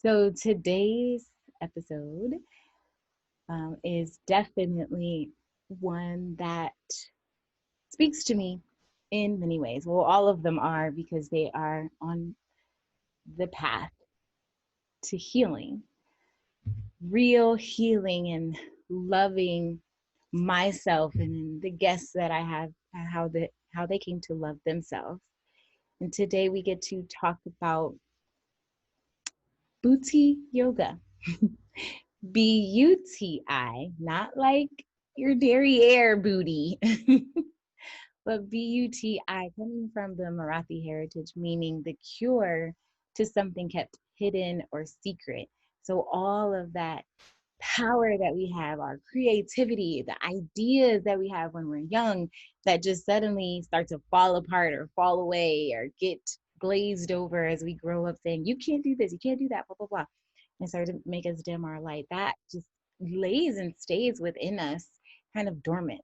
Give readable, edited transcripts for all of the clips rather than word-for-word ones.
So today's episode is definitely one that speaks to me in many ways. Well, all of them are because they are on the path to healing, real healing and loving myself and the guests that I have, how they came to love themselves. And today we get to talk about Buti Yoga. Buti, not like your derriere booty, but Buti, coming from the Marathi heritage, meaning the cure to something kept hidden or secret. So all of that power that we have, our creativity, the ideas that we have when we're young that just suddenly start to fall apart or fall away or get glazed over as we grow up saying, you can't do this, you can't do that, blah, blah, blah, and start to make us dim our light. That just lays and stays within us, kind of dormant.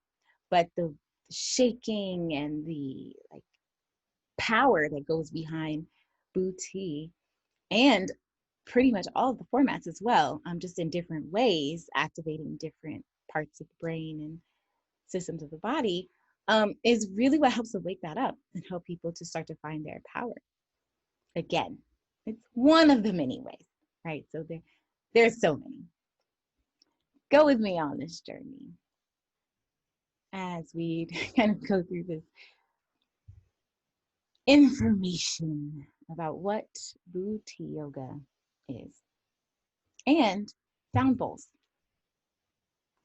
But the shaking and the like power that goes behind Buti and pretty much all of the formats as well, just in different ways, activating different parts of the brain and systems of the body, is really what helps to wake that up and help people to start to find their power again. It's one of the many ways, right? So there's so many. Go with me on this journey as we kind of go through this information about what Buti Yoga is and sound bowls,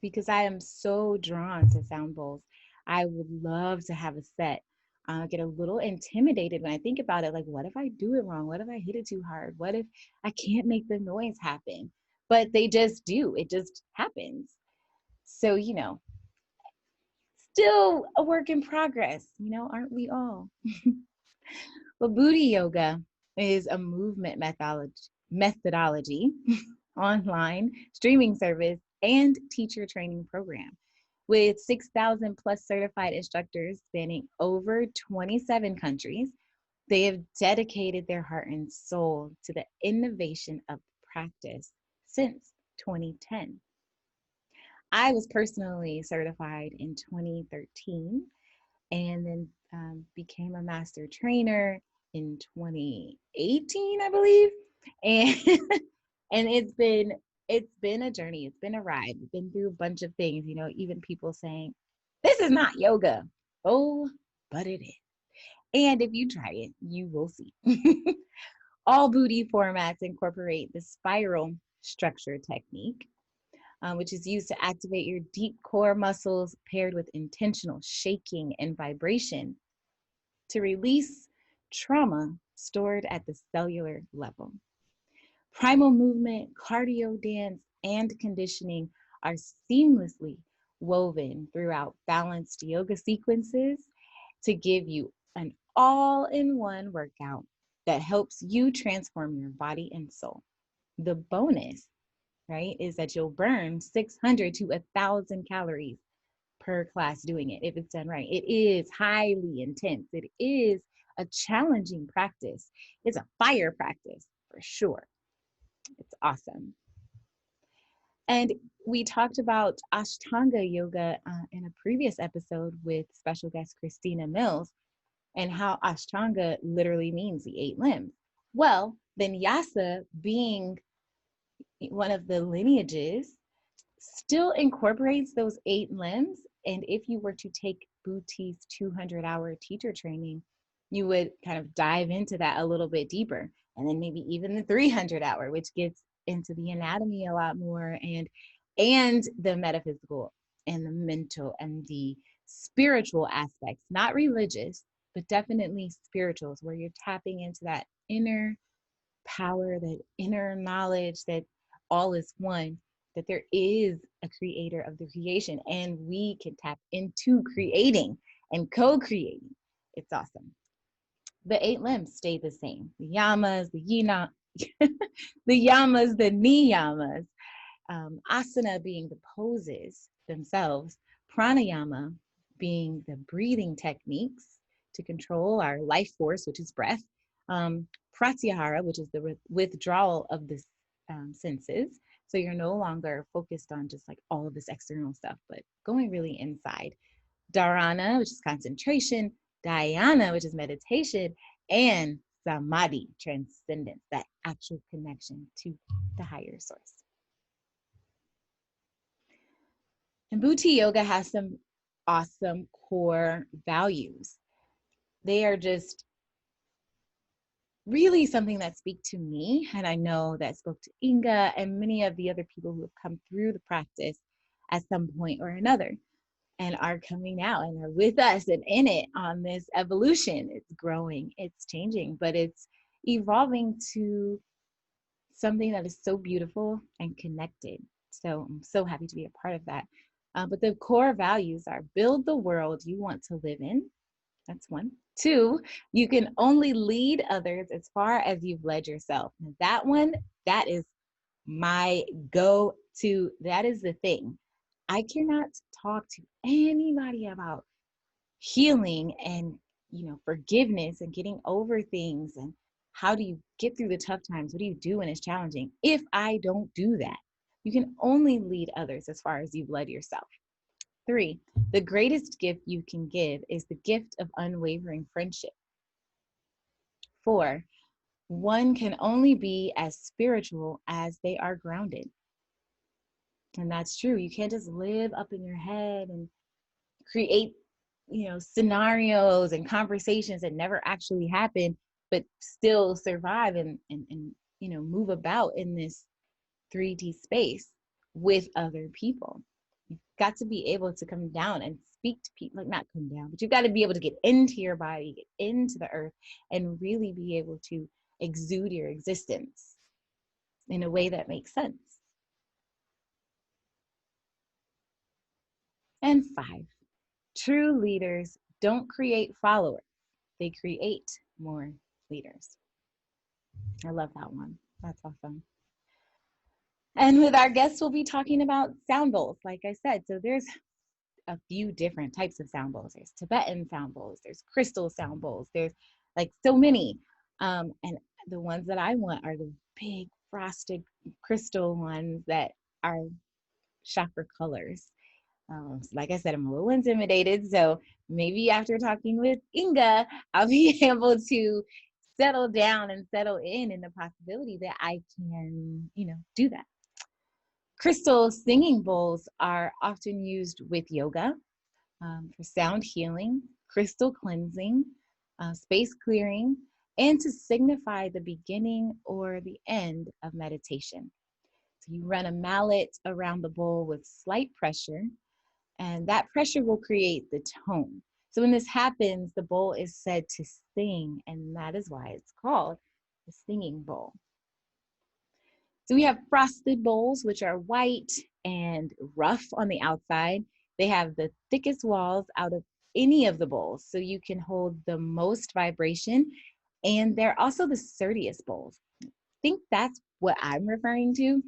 because I am so drawn to sound bowls. I would love to have a set. I get a little intimidated when I think about it. Like, what if I do it wrong? What if I hit it too hard? What if I can't make the noise happen? But they just do. It just happens. So, still a work in progress, aren't we all? Well, Buti Yoga is a movement methodology online streaming service and teacher training program with 6,000 plus certified instructors spanning over 27 countries. They have dedicated their heart and soul to the innovation of practice since 2010. I was personally certified in 2013 and then became a master trainer in 2018, I believe. And and it's been a journey. It's been a ride. We've been through a bunch of things, even people saying, this is not yoga. Oh, but it is. And if you try it, you will see. All Buti formats incorporate the spiral structure technique, which is used to activate your deep core muscles paired with intentional shaking and vibration to release trauma stored at the cellular level. Primal movement, cardio dance, and conditioning are seamlessly woven throughout balanced yoga sequences to give you an all-in-one workout that helps you transform your body and soul. The bonus, right, is that you'll burn 600 to 1,000 calories per class doing it if it's done right. It is highly intense. It is a challenging practice. It's a fire practice for sure. It's awesome. And we talked about Ashtanga yoga in a previous episode with special guest Christina Mills, and how Ashtanga literally means the 8 limbs. Well, Vinyasa, being one of the lineages, still incorporates those 8 limbs. And if you were to take Buti's 200-hour teacher training, you would kind of dive into that a little bit deeper. And then maybe even the 300-hour, which gets into the anatomy a lot more, and the metaphysical and the mental and the spiritual aspects, not religious, but definitely spirituals, where you're tapping into that inner power, that inner knowledge that all is one, that there is a creator of the creation, and we can tap into creating and co-creating. It's awesome. The 8 limbs stay the same. The yamas, the yina, the yamas, the niyamas. Asana being the poses themselves. Pranayama being the breathing techniques to control our life force, which is breath. Pratyahara, which is the withdrawal of the senses. So you're no longer focused on just like all of this external stuff, but going really inside. Dharana, which is concentration, dhyana, which is meditation, and samadhi, transcendence, that actual connection to the higher source. And Buti Yoga has some awesome core values. They are just really something that speak to me, and I know that spoke to Inga and many of the other people who have come through the practice at some point or another and are coming out and are with us and in it on this evolution. It's growing, it's changing, but it's evolving to something that is so beautiful and connected. So I'm so happy to be a part of that. But the core values are: build the world you want to live in. That's one. Two, you can only lead others as far as you've led yourself. And that one, that is my go-to. That is the thing. I cannot talk to anybody about healing and, forgiveness and getting over things and how do you get through the tough times? What do you do when it's challenging? If I don't do that, you can only lead others as far as you've led yourself. Three, the greatest gift you can give is the gift of unwavering friendship. Four, one can only be as spiritual as they are grounded. And that's true. You can't just live up in your head and create, scenarios and conversations that never actually happen, but still survive and move about in this 3D space with other people. You've got to be able to come down and speak to people, like not come down, but you've got to be able to get into your body, get into the earth, and really be able to exude your existence in a way that makes sense. And five, true leaders don't create followers, they create more leaders. I love that one. That's awesome. And with our guests, we'll be talking about sound bowls, like I said. So there's a few different types of sound bowls. There's Tibetan sound bowls, there's crystal sound bowls, there's like so many. And the ones that I want are the big frosted crystal ones that are chakra colors. Like I said, I'm a little intimidated. So maybe after talking with Inga, I'll be able to settle down and settle in the possibility that I can, do that. Crystal singing bowls are often used with yoga, for sound healing, crystal cleansing, space clearing, and to signify the beginning or the end of meditation. So you run a mallet around the bowl with slight pressure, and that pressure will create the tone. So when this happens, the bowl is said to sing, and that is why it's called the singing bowl. So we have frosted bowls, which are white and rough on the outside. They have the thickest walls out of any of the bowls, so you can hold the most vibration. And they're also the sturdiest bowls. I think that's what I'm referring to,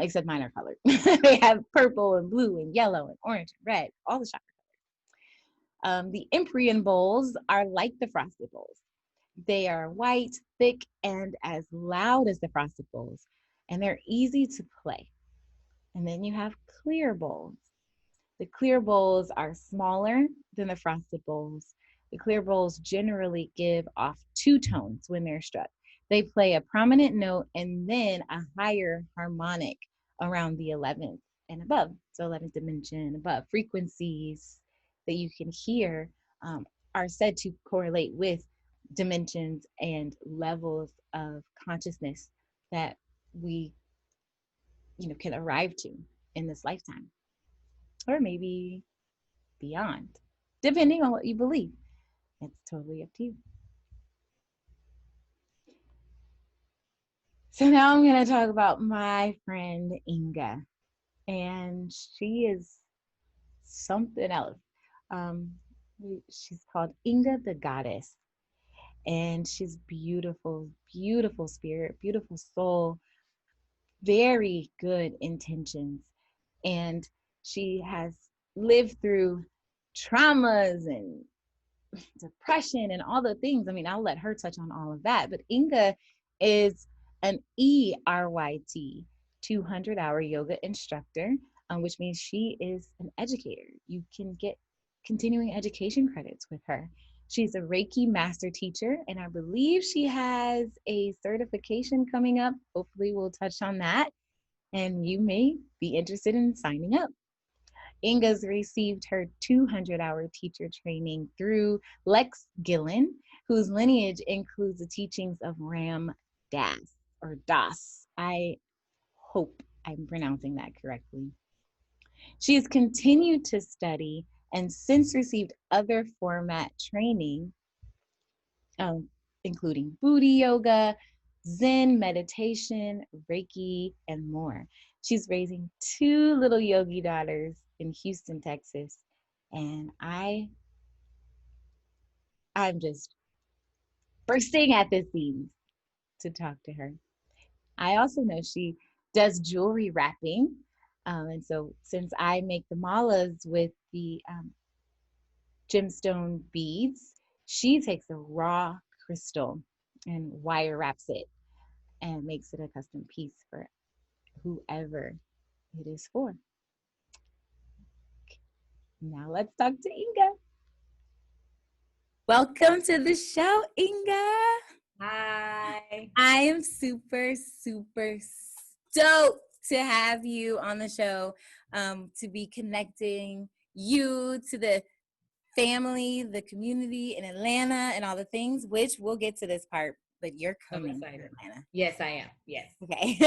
except mine are colored. They have purple and blue and yellow and orange and red, all the chakra colors. The Empyrean bowls are like the frosted bowls. They are white, thick, and as loud as the frosted bowls, and they're easy to play. And then you have clear bowls. The clear bowls are smaller than the frosted bowls. The clear bowls generally give off two tones when they're struck. They play a prominent note and then a higher harmonic around the 11th and above. So 11th dimension above. Frequencies that you can hear are said to correlate with dimensions and levels of consciousness that we can arrive to in this lifetime, or maybe beyond, depending on what you believe. It's totally up to you. So now I'm going to talk about my friend Inga, and she is something else. She's called Inga the Goddess, and she's beautiful, beautiful spirit, beautiful soul, very good intentions, and she has lived through traumas and depression and all the things. I mean, I'll let her touch on all of that, but Inga is an E-RYT, 200-hour yoga instructor, which means she is an educator. You can get continuing education credits with her. She's a Reiki Master teacher, and I believe she has a certification coming up. Hopefully, we'll touch on that, and you may be interested in signing up. Inga's received her 200-hour teacher training through Lex Gillen, whose lineage includes the teachings of Ram Das or Das. I hope I'm pronouncing that correctly. She has continued to study and since received other format training, including Buti Yoga, Zen meditation, Reiki, and more. She's raising 2 little yogi daughters in Houston, Texas, and I'm just bursting at the seams to talk to her. I also know she does jewelry wrapping, and so since I make the malas with the gemstone beads, she takes a raw crystal and wire wraps it and makes it a custom piece for whoever it is for. Now let's talk to Inga. Welcome to the show, Inga. Hi. I am super stoked to have you on the show, to be connecting you to the family, the community in Atlanta, and all the things, which we'll get to this part, but you're coming to Atlanta. Yes, I am. Yes. Okay.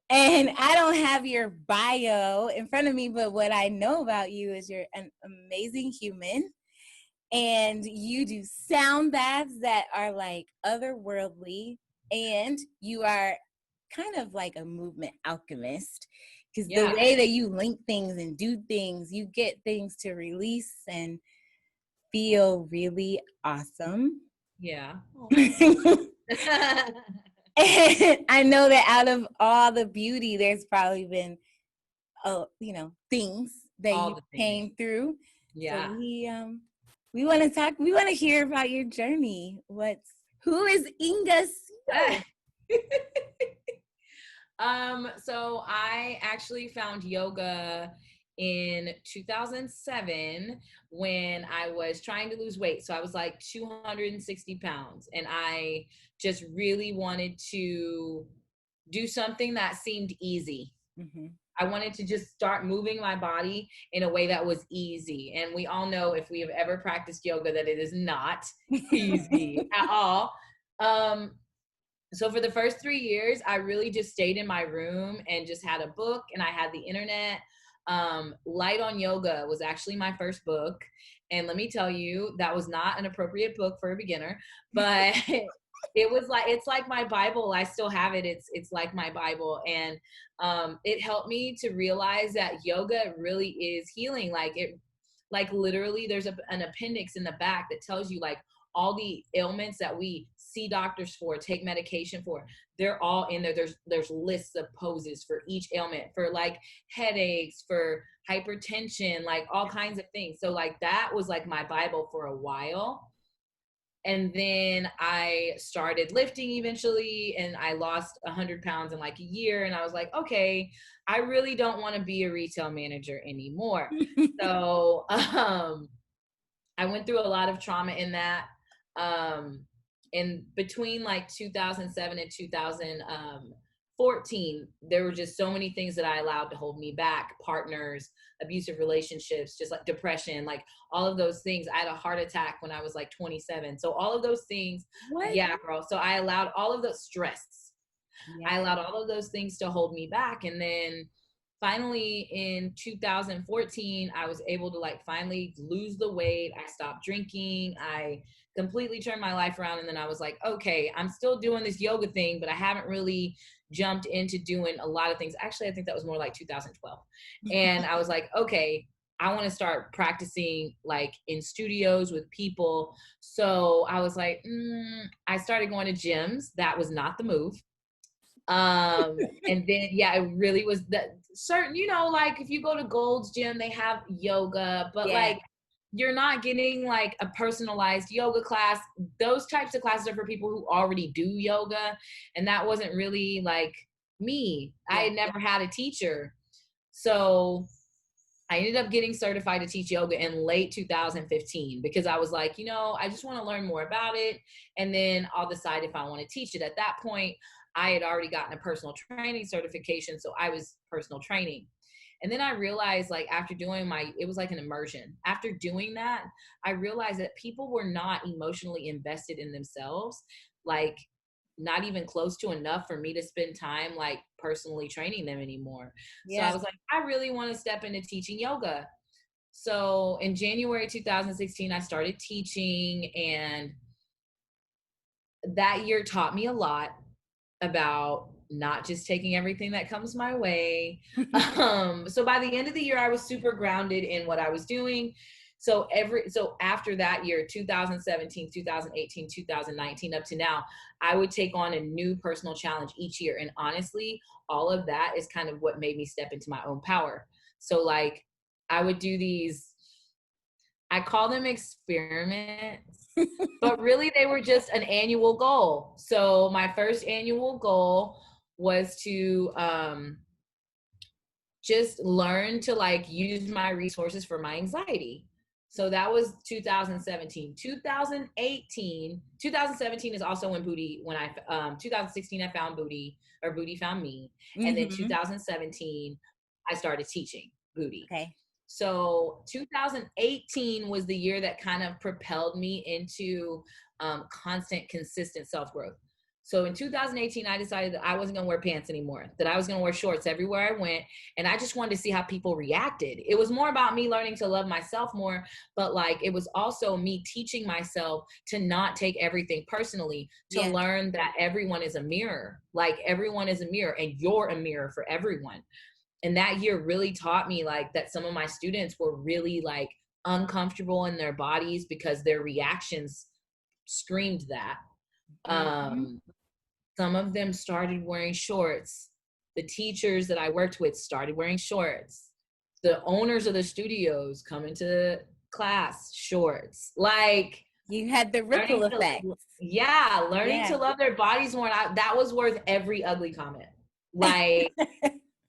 And I don't have your bio in front of me, but what I know about you is you're an amazing human, and you do sound baths that are like otherworldly, and you are kind of like a movement alchemist, because the way that you link things and do things, you get things to release and feel really awesome. Yeah. And I know that out of all the beauty, there's probably been, things that you came through. Yeah. So we want to talk. We want to hear about your journey. Who is Inga Seals? So I actually found yoga in 2007 when I was trying to lose weight. So I was like 260 pounds, and I just really wanted to do something that seemed easy. Mm-hmm. I wanted to just start moving my body in a way that was easy. And we all know, if we have ever practiced yoga, that it is not easy at all. So for the first 3 years, I really just stayed in my room and just had a book, and I had the internet. Light on Yoga was actually my first book. And let me tell you, that was not an appropriate book for a beginner, but it's like my Bible. I still have it. It's like my Bible. And it helped me to realize that yoga really is healing. Like literally there's an appendix in the back that tells you like all the ailments that we see doctors for, take medication for, they're all in there. There's lists of poses for each ailment, for like headaches, for hypertension, like all kinds of things. So like that was like my Bible for a while. And then I started lifting eventually, and I lost 100 pounds in like a year. And I was like, okay, I really don't want to be a retail manager anymore. So I went through a lot of trauma in that. And between like 2007 and 2014, there were just so many things that I allowed to hold me back: partners, abusive relationships, just like depression, like all of those things. I had a heart attack when I was like 27. So all of those things, yeah, girl. So I allowed all of the stress. Yeah. I allowed all of those things to hold me back. And then finally in 2014, I was able to like finally lose the weight. I stopped drinking. I completely turned my life around. And then I was like, okay, I'm still doing this yoga thing, but I haven't really jumped into doing a lot of things. Actually, I think that was more like 2012. And I was like, okay, I want to start practicing like in studios with people. So I was like, I started going to gyms. That was not the move. And then, yeah, it really was that certain, like if you go to Gold's Gym, they have yoga, but like you're not getting like a personalized yoga class. Those types of classes are for people who already do yoga. And that wasn't really like me. I had never had a teacher. So I ended up getting certified to teach yoga in late 2015 because I was like, I just want to learn more about it. And then I'll decide if I want to teach it. At that point, I had already gotten a personal training certification. So I was personal training. And then I realized, like, after doing it was like an immersion. After doing that, I realized that people were not emotionally invested in themselves, like not even close to enough for me to spend time like personally training them anymore. So I was like, I really want to step into teaching yoga. So in January 2016, I started teaching, and that year taught me a lot about not just taking everything that comes my way. So by the end of the year, I was super grounded in what I was doing. So after that year, 2017, 2018, 2019, up to now, I would take on a new personal challenge each year. And honestly, all of that is kind of what made me step into my own power. So like I would do these, I call them experiments, but really they were just an annual goal. So my first annual goal was to just learn to like use my resources for my anxiety. So that was 2017. 2017 is also when 2016 I found Buti, or Buti found me. And then 2017, I started teaching Buti. Okay. So 2018 was the year that kind of propelled me into constant, consistent self-growth. So in 2018, I decided that I wasn't going to wear pants anymore, that I was going to wear shorts everywhere I went. And I just wanted to see how people reacted. It was more about me learning to love myself more, but like it was also me teaching myself to not take everything personally, to learn that everyone is a mirror. Like everyone is a mirror, and you're a mirror for everyone. And that year really taught me like that some of my students were really like uncomfortable in their bodies because their reactions screamed that. Some of them started wearing shorts. The teachers that I worked with started wearing shorts. The owners of the studios come into class shorts. Like you had the ripple effect. Learning to love their bodies more. That was worth every ugly comment. Like,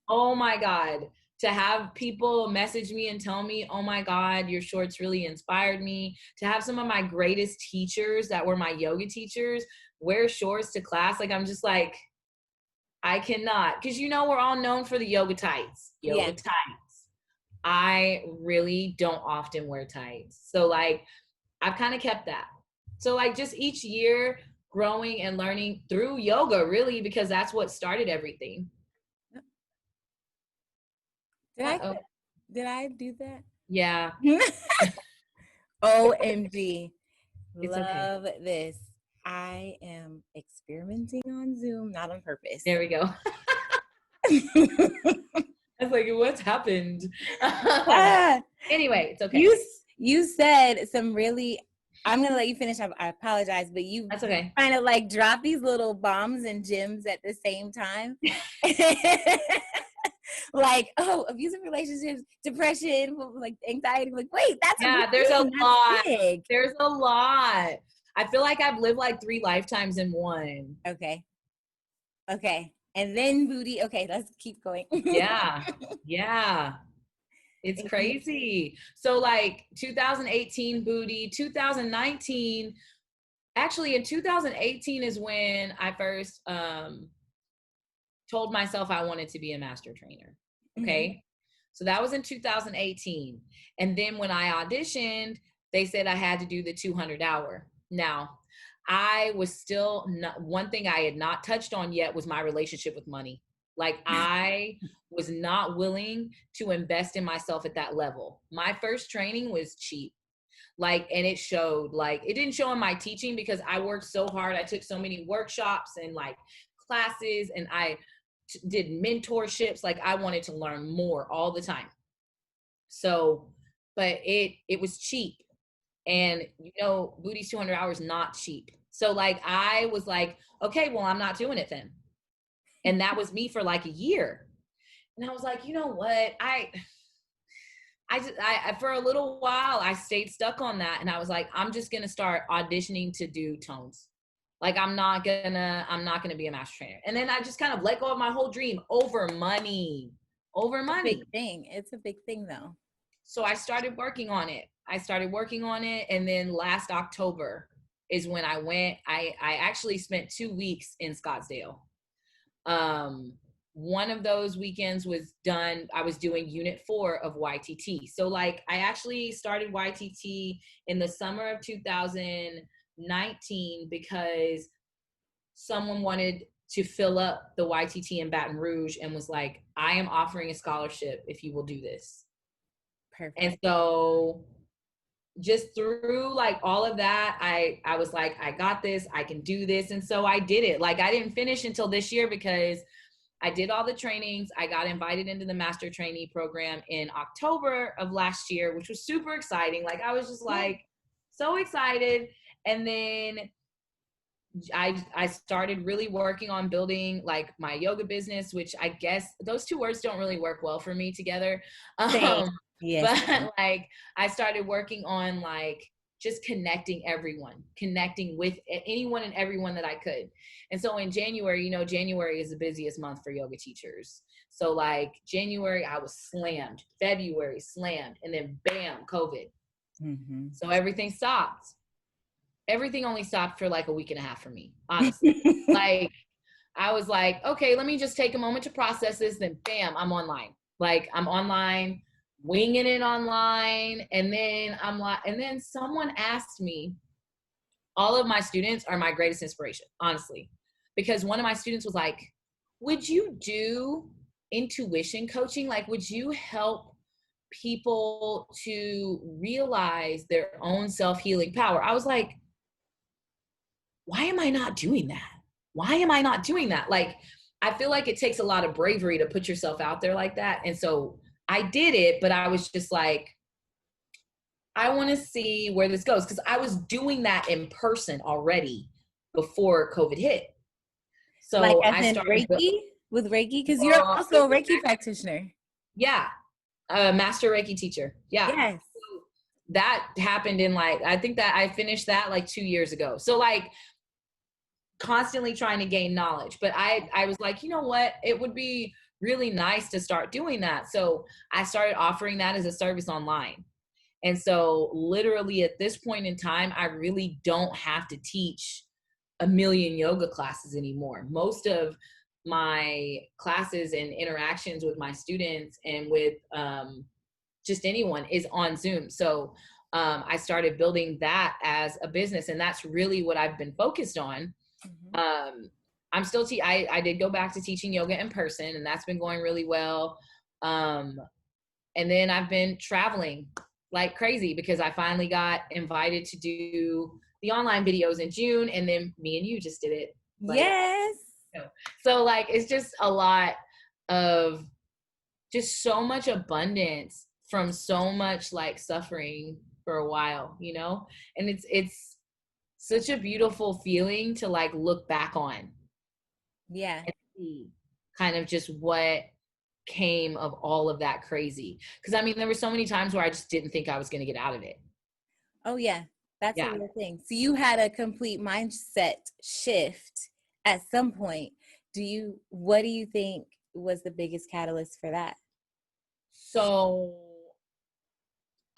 oh my God, to have people message me and tell me, oh my God, your shorts really inspired me. To have some of my greatest teachers that were my yoga teachers wear shorts to class. Like, I'm just like, I cannot. Because, we're all known for the yoga tights. Tights. I really don't often wear tights. So, like, I've kind of kept that. So, like, just each year growing and learning through yoga, really, because that's what started everything. Did I do that? Yeah. OMG. It's Love this. I am experimenting on Zoom, not on purpose. There we go. I was like, what's happened? Anyway, it's okay. You said some really, I'm going to let you finish. I apologize, but you That's okay. Kind of like drop these little bombs and gems at the same time. Like, oh, abusive relationships, depression, like anxiety. Like, wait, that's there's a lot. Big. There's a lot. I feel like I've lived like 3 lifetimes in one. Okay. And then Buti. Okay, let's keep going. Yeah. It's crazy. So like 2018 Buti, 2019, actually in 2018 is when I first told myself I wanted to be a master trainer. Okay. So that was in 2018. And then when I auditioned, they said I had to do the 200-hour. Now, I was still one thing I had not touched on yet was my relationship with money. Like I was not willing to invest in myself at that level. My first training was cheap. Like, and it showed. Like, it didn't show in my teaching because I worked so hard. I took so many workshops and like classes, and I did mentorships. Like I wanted to learn more all the time. So, but it was cheap. And Buti's 200 hours, not cheap. So like, I was like, okay, well, I'm not doing it then. And that was me for like a year. And I was like, you know what? I for a little while, I stayed stuck on that. And I was like, I'm just going to start auditioning to do tones. Like, I'm not gonna be a master trainer. And then I just kind of let go of my whole dream over money. Big thing. It's a big thing though. So I started working on it. And then last October is when I went. I actually spent 2 weeks in Scottsdale. One of those weekends was done. I was doing unit 4 of YTT. So like, I actually started YTT in the summer of 2019 because someone wanted to fill up the YTT in Baton Rouge and was like, I am offering a scholarship if you will do this. Perfect. And so just through like all of that, I was like, I got this, I can do this. And so I did it. Like, I didn't finish until this year because I did all the trainings. I got invited into the Master Trainee program in October of last year, which was super exciting. Like, I was just like so excited. And then I started really working on building like my yoga business, which I guess those two words don't really work well for me together. Yes. But like, I started working on like just connecting with anyone and everyone that I could. And so in January, January is the busiest month for yoga teachers. So like January, I was slammed, February slammed, and then bam, COVID. Mm-hmm. So everything stopped. Everything only stopped for like a week and a half for me, honestly. Like, I was like, okay, let me just take a moment to process this. Then bam, I'm online. Like, I'm online, winging it online. And then someone asked me, all of my students are my greatest inspiration, honestly, because one of my students was like, would you do intuition coaching? Like, would you help people to realize their own self-healing power? I was like, why am I not doing that? Like, I feel like it takes a lot of bravery to put yourself out there like that. And so I did it, but I was just like, I want to see where this goes. Cause I was doing that in person already before COVID hit. So like as I in started with Reiki, because you're also a Reiki practitioner. Yeah. A master Reiki teacher. Yeah. Yes. That happened in like, I think that I finished that like 2 years ago. So like, constantly trying to gain knowledge. But I was like, you know what? It would be really nice to start doing that. So I started offering that as a service online. And so literally at this point in time, I really don't have to teach a million yoga classes anymore. Most of my classes and interactions with my students and with just anyone is on Zoom. So I started building that as a business, and that's really what I've been focused on. Mm-hmm. I'm still I did go back to teaching yoga in person, and that's been going really well. And then I've been traveling like crazy because I finally got invited to do the online videos in June, and then me and you just did it. Like, yes. So like, it's just a lot of just so much abundance from so much like suffering for a while, and it's such a beautiful feeling to like look back on. Yeah. And see kind of just what came of all of that crazy. Because I mean, there were so many times where I just didn't think I was going to get out of it. Oh yeah, that's a real thing. So you had a complete mindset shift at some point. What do you think was the biggest catalyst for that? So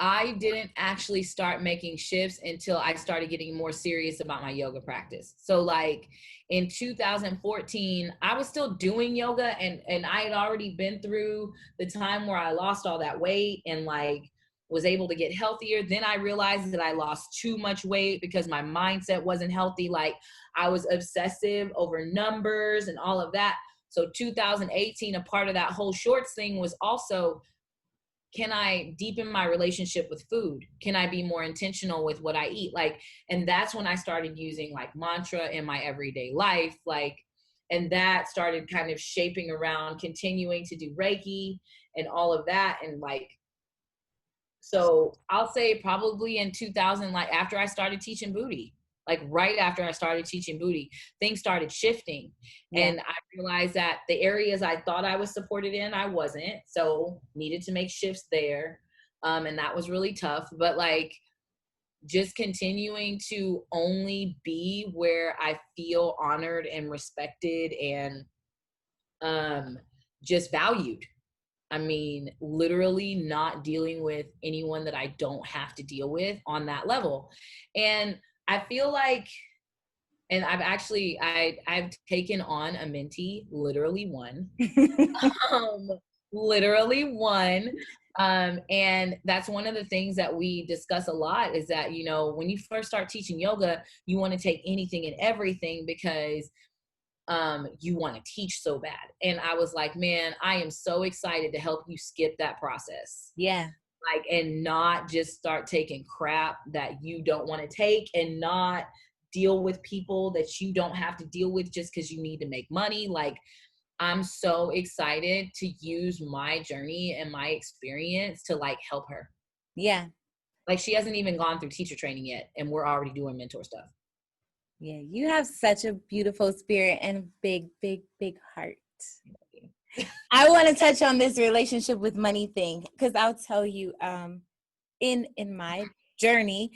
I didn't actually start making shifts until I started getting more serious about my yoga practice. So like in 2014, I was still doing yoga, and I had already been through the time where I lost all that weight and like was able to get healthier. Then I realized that I lost too much weight because my mindset wasn't healthy. Like, I was obsessive over numbers and all of that. So 2018, a part of that whole shorts thing was also, can I deepen my relationship with food? Can I be more intentional with what I eat? Like, and that's when I started using like mantra in my everyday life. Like, and that started kind of shaping around continuing to do Reiki and all of that. And like, so I'll say probably in 2000, like after I started teaching Buti, like right after I started teaching Buti, things started shifting. Yeah. And I realized that the areas I thought I was supported in, I wasn't. So needed to make shifts there. And that was really tough, but like just continuing to only be where I feel honored and respected and just valued. I mean, literally not dealing with anyone that I don't have to deal with on that level. And I feel like, and I've taken on a mentee, literally one, um, literally one. And that's one of the things that we discuss a lot is that, you know, when you first start teaching yoga, you want to take anything and everything because you want to teach so bad. And I was like, man, I am so excited to help you skip that process. Yeah. Like, and not just start taking crap that you don't want to take and not deal with people that you don't have to deal with just because you need to make money. Like, I'm so excited to use my journey and my experience to like help her. Yeah. Like, she hasn't even gone through teacher training yet, and we're already doing mentor stuff. Yeah, you have such a beautiful spirit and big, big, big heart. I want to touch on this relationship with money thing because I'll tell you, in my journey,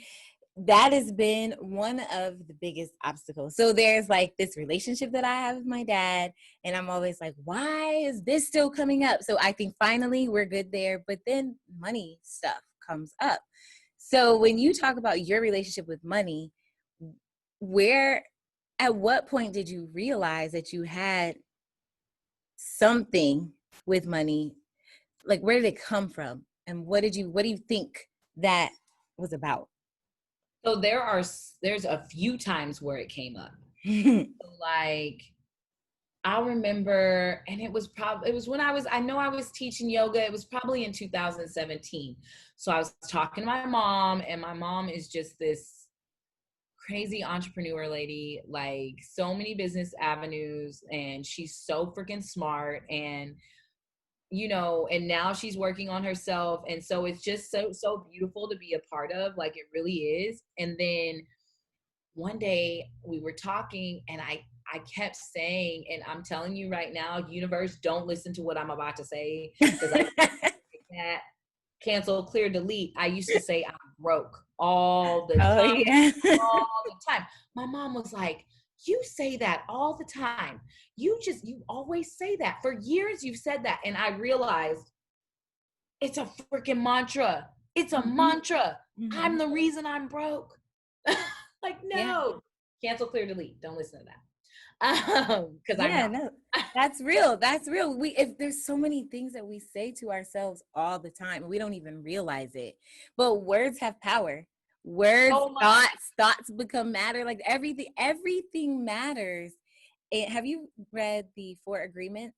that has been one of the biggest obstacles. So there's like this relationship that I have with my dad, and I'm always like, why is this still coming up? So I think finally we're good there, but then money stuff comes up. So when you talk about your relationship with money, at what point did you realize that you had something with money? Like, where did it come from? And what do you think that was about? So there's a few times where it came up. Like, I remember, and it was when I know I was teaching yoga. It was probably in 2017. So I was talking to my mom, and my mom is just this crazy entrepreneur lady, like so many business avenues, and she's so freaking smart, and you know, and now she's working on herself, and so it's just so beautiful to be a part of, like it really is. And then one day we were talking, and I kept saying, and I'm telling you right now, universe, don't listen to what I'm about to say, because I that cancel, clear, delete. I used to say I'm broke all the Oh, time, yeah. all the time. My mom was like, you say that all the time. You always say that. For years you've said that. And I realized it's a freaking mantra. It's a mantra. I'm the reason I'm broke. Like, no. Yeah. Cancel, clear, delete. Don't listen to that. Because I'm not. No, that's real. That's real. If there's so many things that we say to ourselves all the time, we don't even realize it. But words have power. Words, thoughts become matter. Like everything matters. Have you read the 4 Agreements?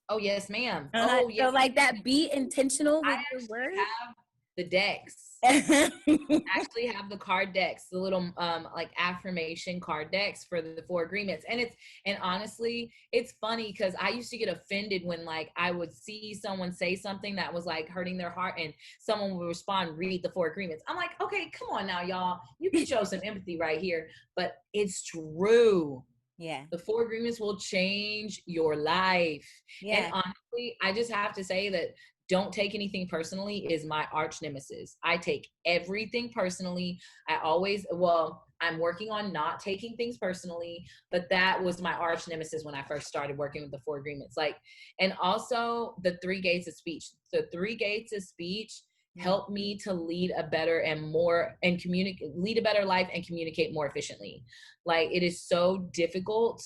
Oh, yes, ma'am. Uh-huh. Oh, yes. So like that, be intentional with I your words. have the decks. Actually have the card decks, the little like affirmation card decks for the 4 Agreements. And honestly, it's funny because I used to get offended when like I would see someone say something that was like hurting their heart, and someone would respond, read the 4 Agreements. I'm like, okay, come on now, y'all, you can show some empathy right here. But it's true. Yeah. The 4 Agreements will change your life. Yeah. And honestly, I just have to say that don't take anything personally is my arch nemesis. I take everything personally. I'm working on not taking things personally, but that was my arch nemesis when I first started working with the 4 Agreements. Like, and also the 3 gates of speech. The 3 gates of speech help me to lead a better lead a better life and communicate more efficiently. Like, it is so difficult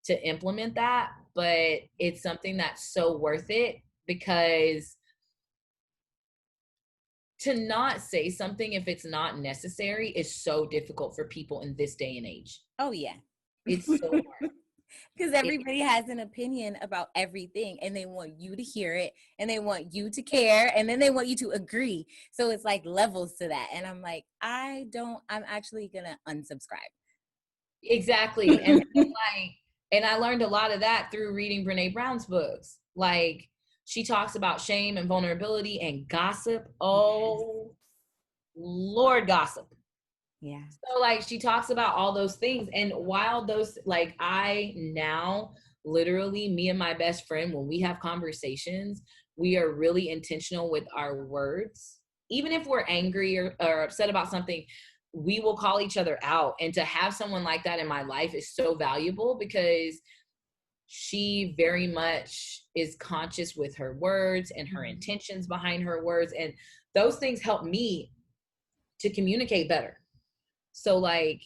to implement that, but it's something that's so worth it, because to not say something if it's not necessary is so difficult for people in this day and age. Oh, yeah. It's so hard. Because everybody has an opinion about everything, and they want you to hear it, and they want you to care, and then they want you to agree. So it's like levels to that. And I'm like, I'm actually going to unsubscribe. Exactly. And I learned a lot of that through reading Brene Brown's books. Like, she talks about shame and vulnerability and gossip. Oh, Lord, gossip. Yeah. So like, she talks about all those things. And while those, like, I now literally, me and my best friend, when we have conversations, we are really intentional with our words. even if we're angry or upset about something, we will call each other out. And to have someone like that in my life is so valuable, because she very much is conscious with her words and her intentions behind her words. And those things help me to communicate better. So like,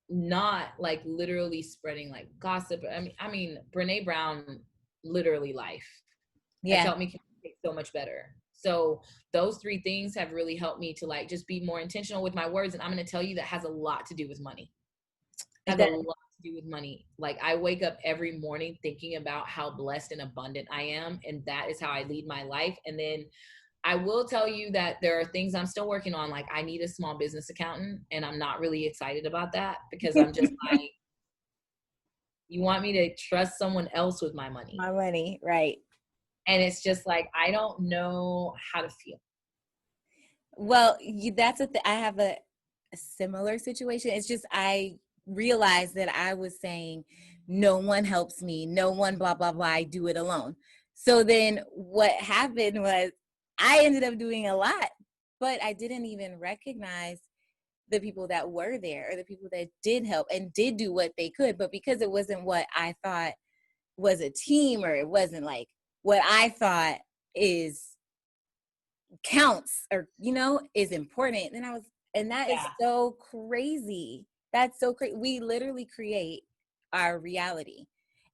not like literally spreading like gossip. I mean, Brene Brown, literally life has helped me communicate so much better. So those three things have really helped me to like just be more intentional with my words. And I'm going to tell you, that has a lot to do with money. A lot to do with money. Like, I wake up every morning thinking about how blessed and abundant I am, and that is how I lead my life. And then I will tell you that there are things I'm still working on. Like, I need a small business accountant, and I'm not really excited about that, because I'm just like, you want me to trust someone else with my money. My money, right. And it's just like, I don't know how to feel. Well, that's I have a similar situation. It's just, I realized that I was saying, no one helps me, no one blah, blah, blah, I do it alone. So then what happened was I ended up doing a lot, but I didn't even recognize the people that were there, or the people that did help and did do what they could. But because it wasn't what I thought was a team, or it wasn't like what I thought is counts, or, you know, is important. And that is so crazy. That's so crazy. We literally create our reality.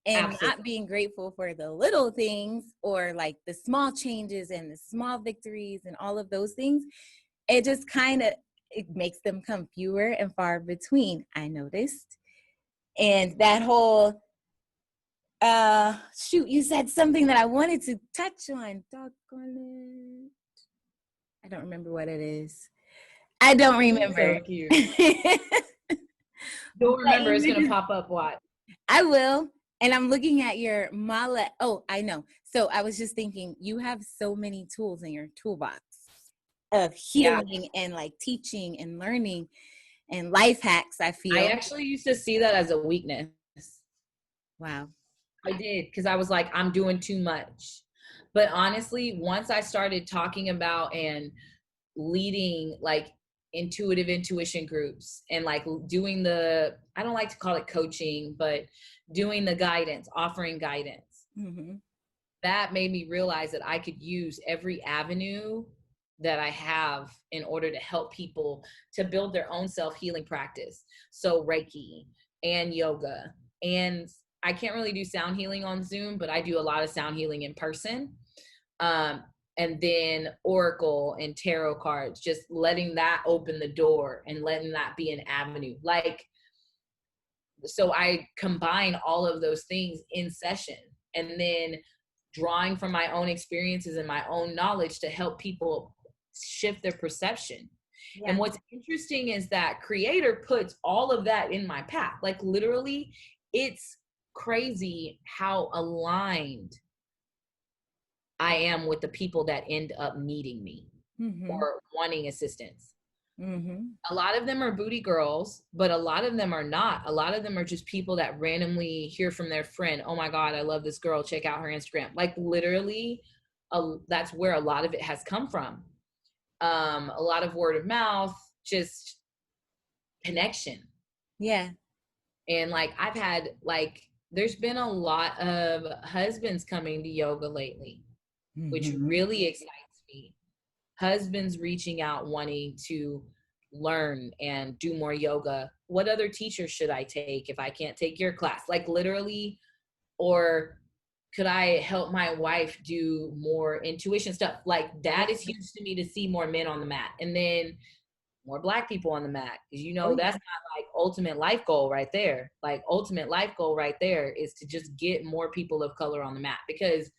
And Absolutely. Not being grateful for the little things, or like the small changes and the small victories and all of those things, it just kind of, it makes them come fewer and far between, I noticed. And that whole, shoot, you said something that I wanted to touch on. Doggone it. I don't remember what it is. I don't remember. So cute. Don't remember, it's going to pop up. What? I will. And I'm looking at your mala. Oh, I know. So I was just thinking, you have so many tools in your toolbox of healing and like teaching and learning and life hacks, I feel. I actually used to see that as a weakness. Wow. I did, because I was like, I'm doing too much. But honestly, once I started talking about and leading like intuition groups, and like doing I don't like to call it coaching, but doing the guidance, offering guidance, that made me realize that I could use every avenue that I have in order to help people to build their own self-healing practice. So Reiki and yoga, and I can't really do sound healing on Zoom, but I do a lot of sound healing in person. And then Oracle and tarot cards, just letting that open the door and letting that be an avenue. Like, so I combine all of those things in session, and then drawing from my own experiences and my own knowledge to help people shift their perception. Yeah. And what's interesting is that Creator puts all of that in my path. Like, literally, it's crazy how aligned I am with the people that end up needing me or wanting assistance. A lot of them are booty girls, but a lot of them are not. A lot of them are just people that randomly hear from their friend, oh my God, I love this girl, check out her Instagram. Like, literally, that's where a lot of it has come from. A lot of word of mouth, just connection. Yeah. And like, I've had like, there's been a lot of husbands coming to yoga lately, which really excites me. Husbands reaching out, wanting to learn and do more yoga. What other teacher should I take if I can't take your class? Like, literally, or could I help my wife do more intuition stuff? Like, that is huge to me, to see more men on the mat, and then more Black people on the mat. Because, you know, that's not like ultimate life goal right there. Like, ultimate life goal right there is to just get more people of color on the mat, because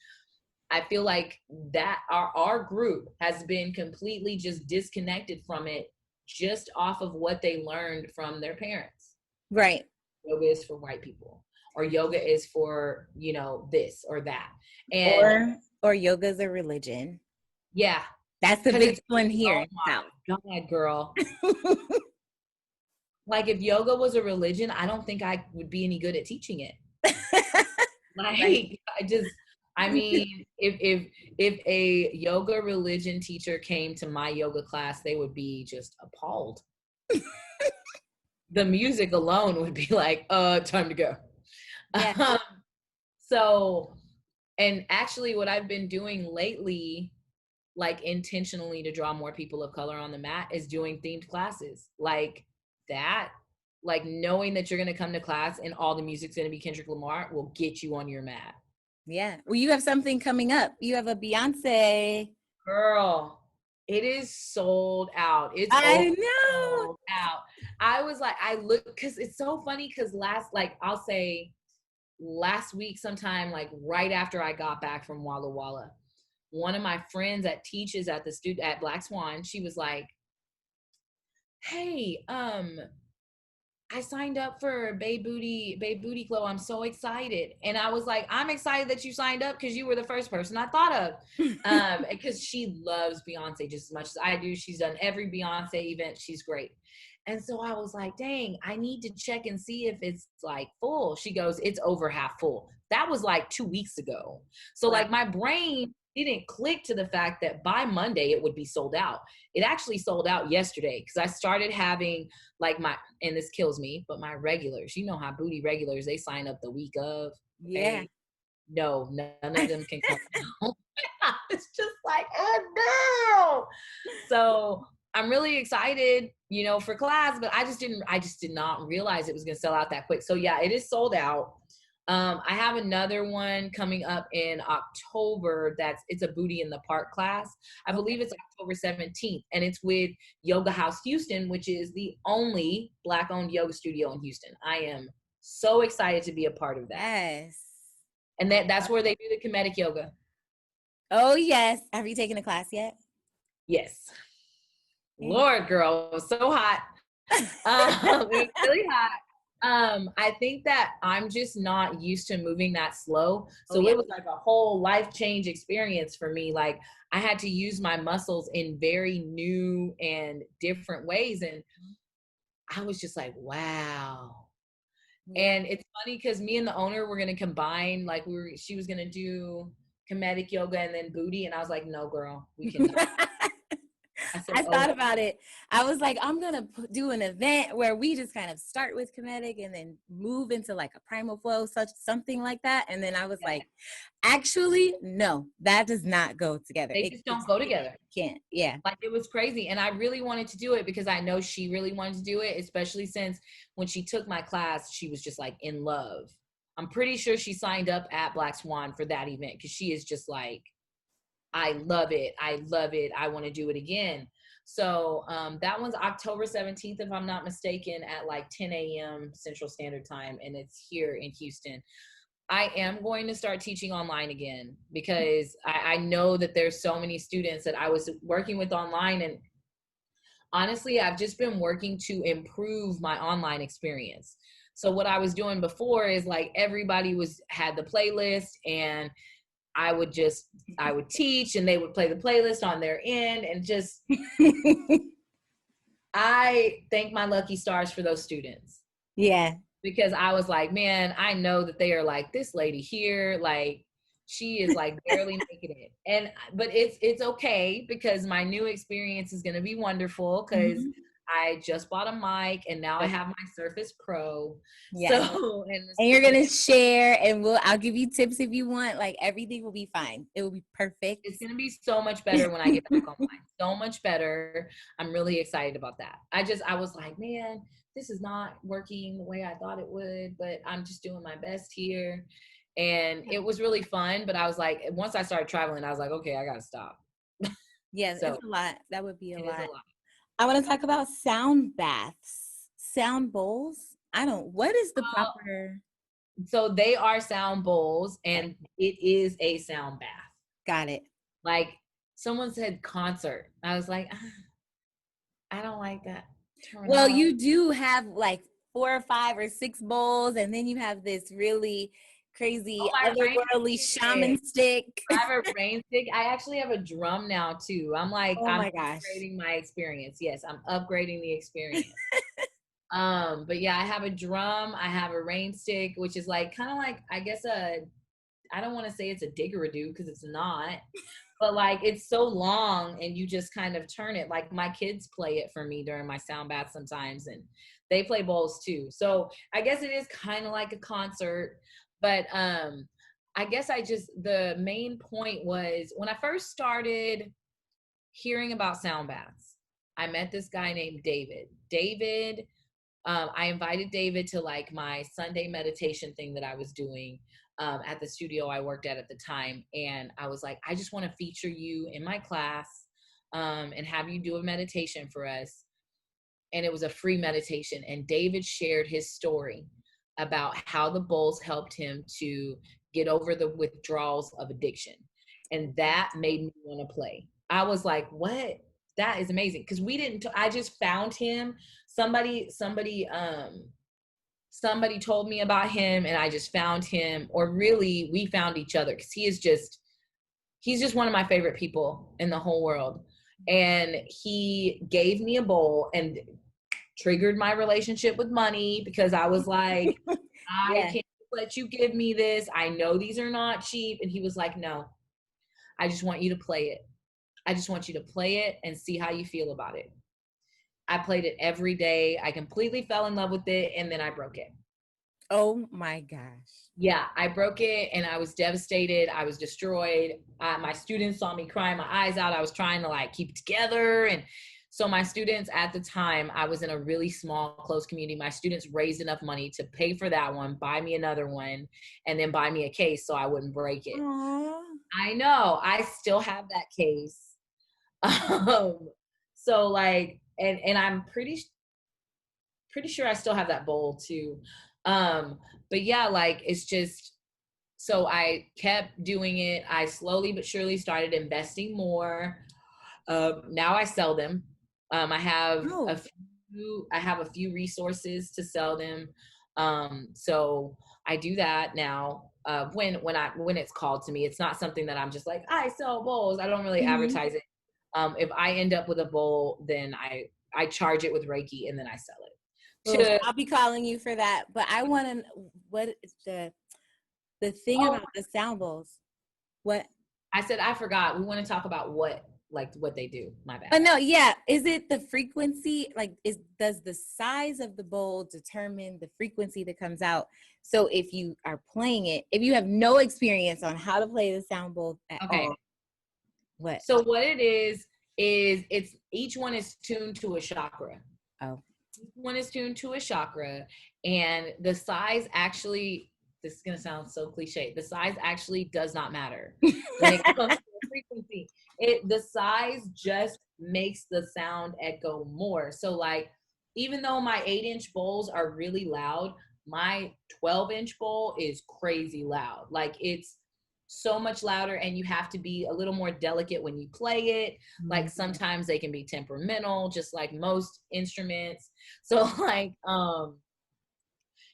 I feel like that our group has been completely just disconnected from it, just off of what they learned from their parents. Right. Yoga is for white people, or yoga is for, you know, this or that. And or yoga is a religion. Yeah. That's the big one here. Oh my God, girl. Like, if yoga was a religion, I don't think I would be any good at teaching it. Like, right. I mean, if a yoga religion teacher came to my yoga class, they would be just appalled. The music alone would be like, time to go. Yeah. So, and actually what I've been doing lately, like intentionally to draw more people of color on the mat, is doing themed classes like that. Like knowing that you're going to come to class and all the music's going to be Kendrick Lamar will get you on your mat. Yeah. Well, you have something coming up. You have a Beyonce. Girl, it is sold out. It's I know. sold out. I was like, I look, because it's so funny because I'll say last week sometime, like right after I got back from Walla Walla, one of my friends that teaches at Black Swan, she was like, hey, I signed up for Babe Booty Glow. I'm so excited. And I was like, I'm excited that you signed up because you were the first person I thought of. Because she loves Beyonce just as much as I do. She's done every Beyonce event. She's great. And so I was like, dang, I need to check and see if it's like full. She goes, it's over half full. That was like 2 weeks ago. So like my brain didn't click to the fact that by Monday it would be sold out. It actually sold out yesterday because I started having like and this kills me, but my regulars, you know how booty regulars, they sign up the week of. Yeah. Okay? No, none of them can come out. It's just like, oh no. So I'm really excited, for class, but I just did not realize it was going to sell out that quick. So yeah, it is sold out. I have another one coming up in October. It's a Booty in the Park class. I believe it's October 17th, and it's with Yoga House Houston, which is the only Black-owned yoga studio in Houston. I am so excited to be a part of that. Yes. And that's where they do the comedic yoga. Oh, yes. Have you taken a class yet? Yes. Lord, girl, it was so hot. It was really hot. I think that I'm just not used to moving that slow. So it was like a whole life change experience for me. Like I had to use my muscles in very new and different ways. And I was just like, wow. And it's funny because me and the owner were going to combine, like she was going to do comedic yoga and then booty. And I was like, no, girl, we cannot. I thought about it. I was like, I'm going to do an event where we just kind of start with comedic and then move into like a primal flow, something like that. And then I was like, actually, no, that does not go together. They just don't go together. Can't. Yeah. Like it was crazy. And I really wanted to do it because I know she really wanted to do it, especially since when she took my class, she was just like in love. I'm pretty sure she signed up at Black Swan for that event because she is just like, I love it. I love it. I want to do it again. So that one's October 17th, if I'm not mistaken, at like 10 a.m. Central Standard Time. And it's here in Houston. I am going to start teaching online again because I know that there's so many students that I was working with online. And honestly, I've just been working to improve my online experience. So what I was doing before is like everybody had the playlist and I would teach and they would play the playlist on their end and just, I thank my lucky stars for those students. Yeah. Because I was like, man, I know that they are like this lady here. Like she is like barely making it. But it's okay because my new experience is going to be wonderful because I just bought a mic and now I have my Surface Pro. Yeah. So, and you're going to share and I'll give you tips if you want. Like everything will be fine. It will be perfect. It's going to be so much better when I get back online. So much better. I'm really excited about that. I was like, man, this is not working the way I thought it would, but I'm just doing my best here. And it was really fun. But I was like, once I started traveling, I was like, okay, I got to stop. Yeah, so, it's a lot. That would be a lot. Is a lot. I want to talk about sound baths, sound bowls. What is the proper? So they are sound bowls and it is a sound bath. Got it. Like someone said concert. I was like, I don't like that. Well, you do have like 4 or 5 or 6 bowls and then you have this really crazy otherworldly shaman stick. I have a rain stick. I actually have a drum now too. I'm like, oh my gosh, upgrading my experience. Yes, I'm upgrading the experience. But yeah, I have a drum. I have a rain stick, which is like kind of like I guess a I don't want to say it's a didgeridoo because it's not, but like it's so long and you just kind of turn it. Like my kids play it for me during my sound bath sometimes, and they play bowls too. So I guess it is kind of like a concert, but I guess the main point was when I first started hearing about sound baths, I met this guy named David. I invited David to like my Sunday meditation thing that I was doing at the studio I worked at the time. And I was like, I just want to feature you in my class and have you do a meditation for us. And it was a free meditation. And David shared his story about how the bowls helped him to get over the withdrawals of addiction. And that made me want to play. I was like, what? That is amazing. Because I just found him. Somebody told me about him and I just found him, or really we found each other, because he's just one of my favorite people in the whole world. And he gave me a bowl and triggered my relationship with money, because I was like, I can't let you give me this. I know these are not cheap. And he was like, no, I just want you to play it. I just want you to play it and see how you feel about it. I played it every day. I completely fell in love with it. And then I broke it. Oh my gosh. Yeah, I broke it and I was devastated. I was destroyed. My students saw me crying my eyes out. I was trying to like keep it together. And so my students at the time, I was in a really small, close community. My students raised enough money to pay for that one, buy me another one, and then buy me a case so I wouldn't break it. Aww. I know. I still have that case. So like, and I'm pretty sure I still have that bowl too. But yeah, like it's just, so I kept doing it. I slowly but surely started investing more. Now I sell them. I have a few resources to sell them. So I do that now. When it's called to me, it's not something that I'm just like, I sell bowls. I don't really advertise it. If I end up with a bowl, then I charge it with Reiki and then I sell it. Well, I'll be calling you for that. But I want to, what is the thing about the sound bowls? What? I said, I forgot. We want to talk about what they do. My bad. But no, yeah. Is it the frequency? Like, does the size of the bowl determine the frequency that comes out? So if you are playing it, if you have no experience on how to play the sound bowl at all, what? So what it is it's each one is tuned to a chakra. Oh. Each one is tuned to a chakra, and the size actually, this is going to sound so cliche, the size actually does not matter when it comes to the frequency. The size just makes the sound echo more. So like, even though my 8-inch bowls are really loud, my 12-inch bowl is crazy loud. Like it's so much louder, and you have to be a little more delicate when you play it. Like sometimes they can be temperamental, just like most instruments. So like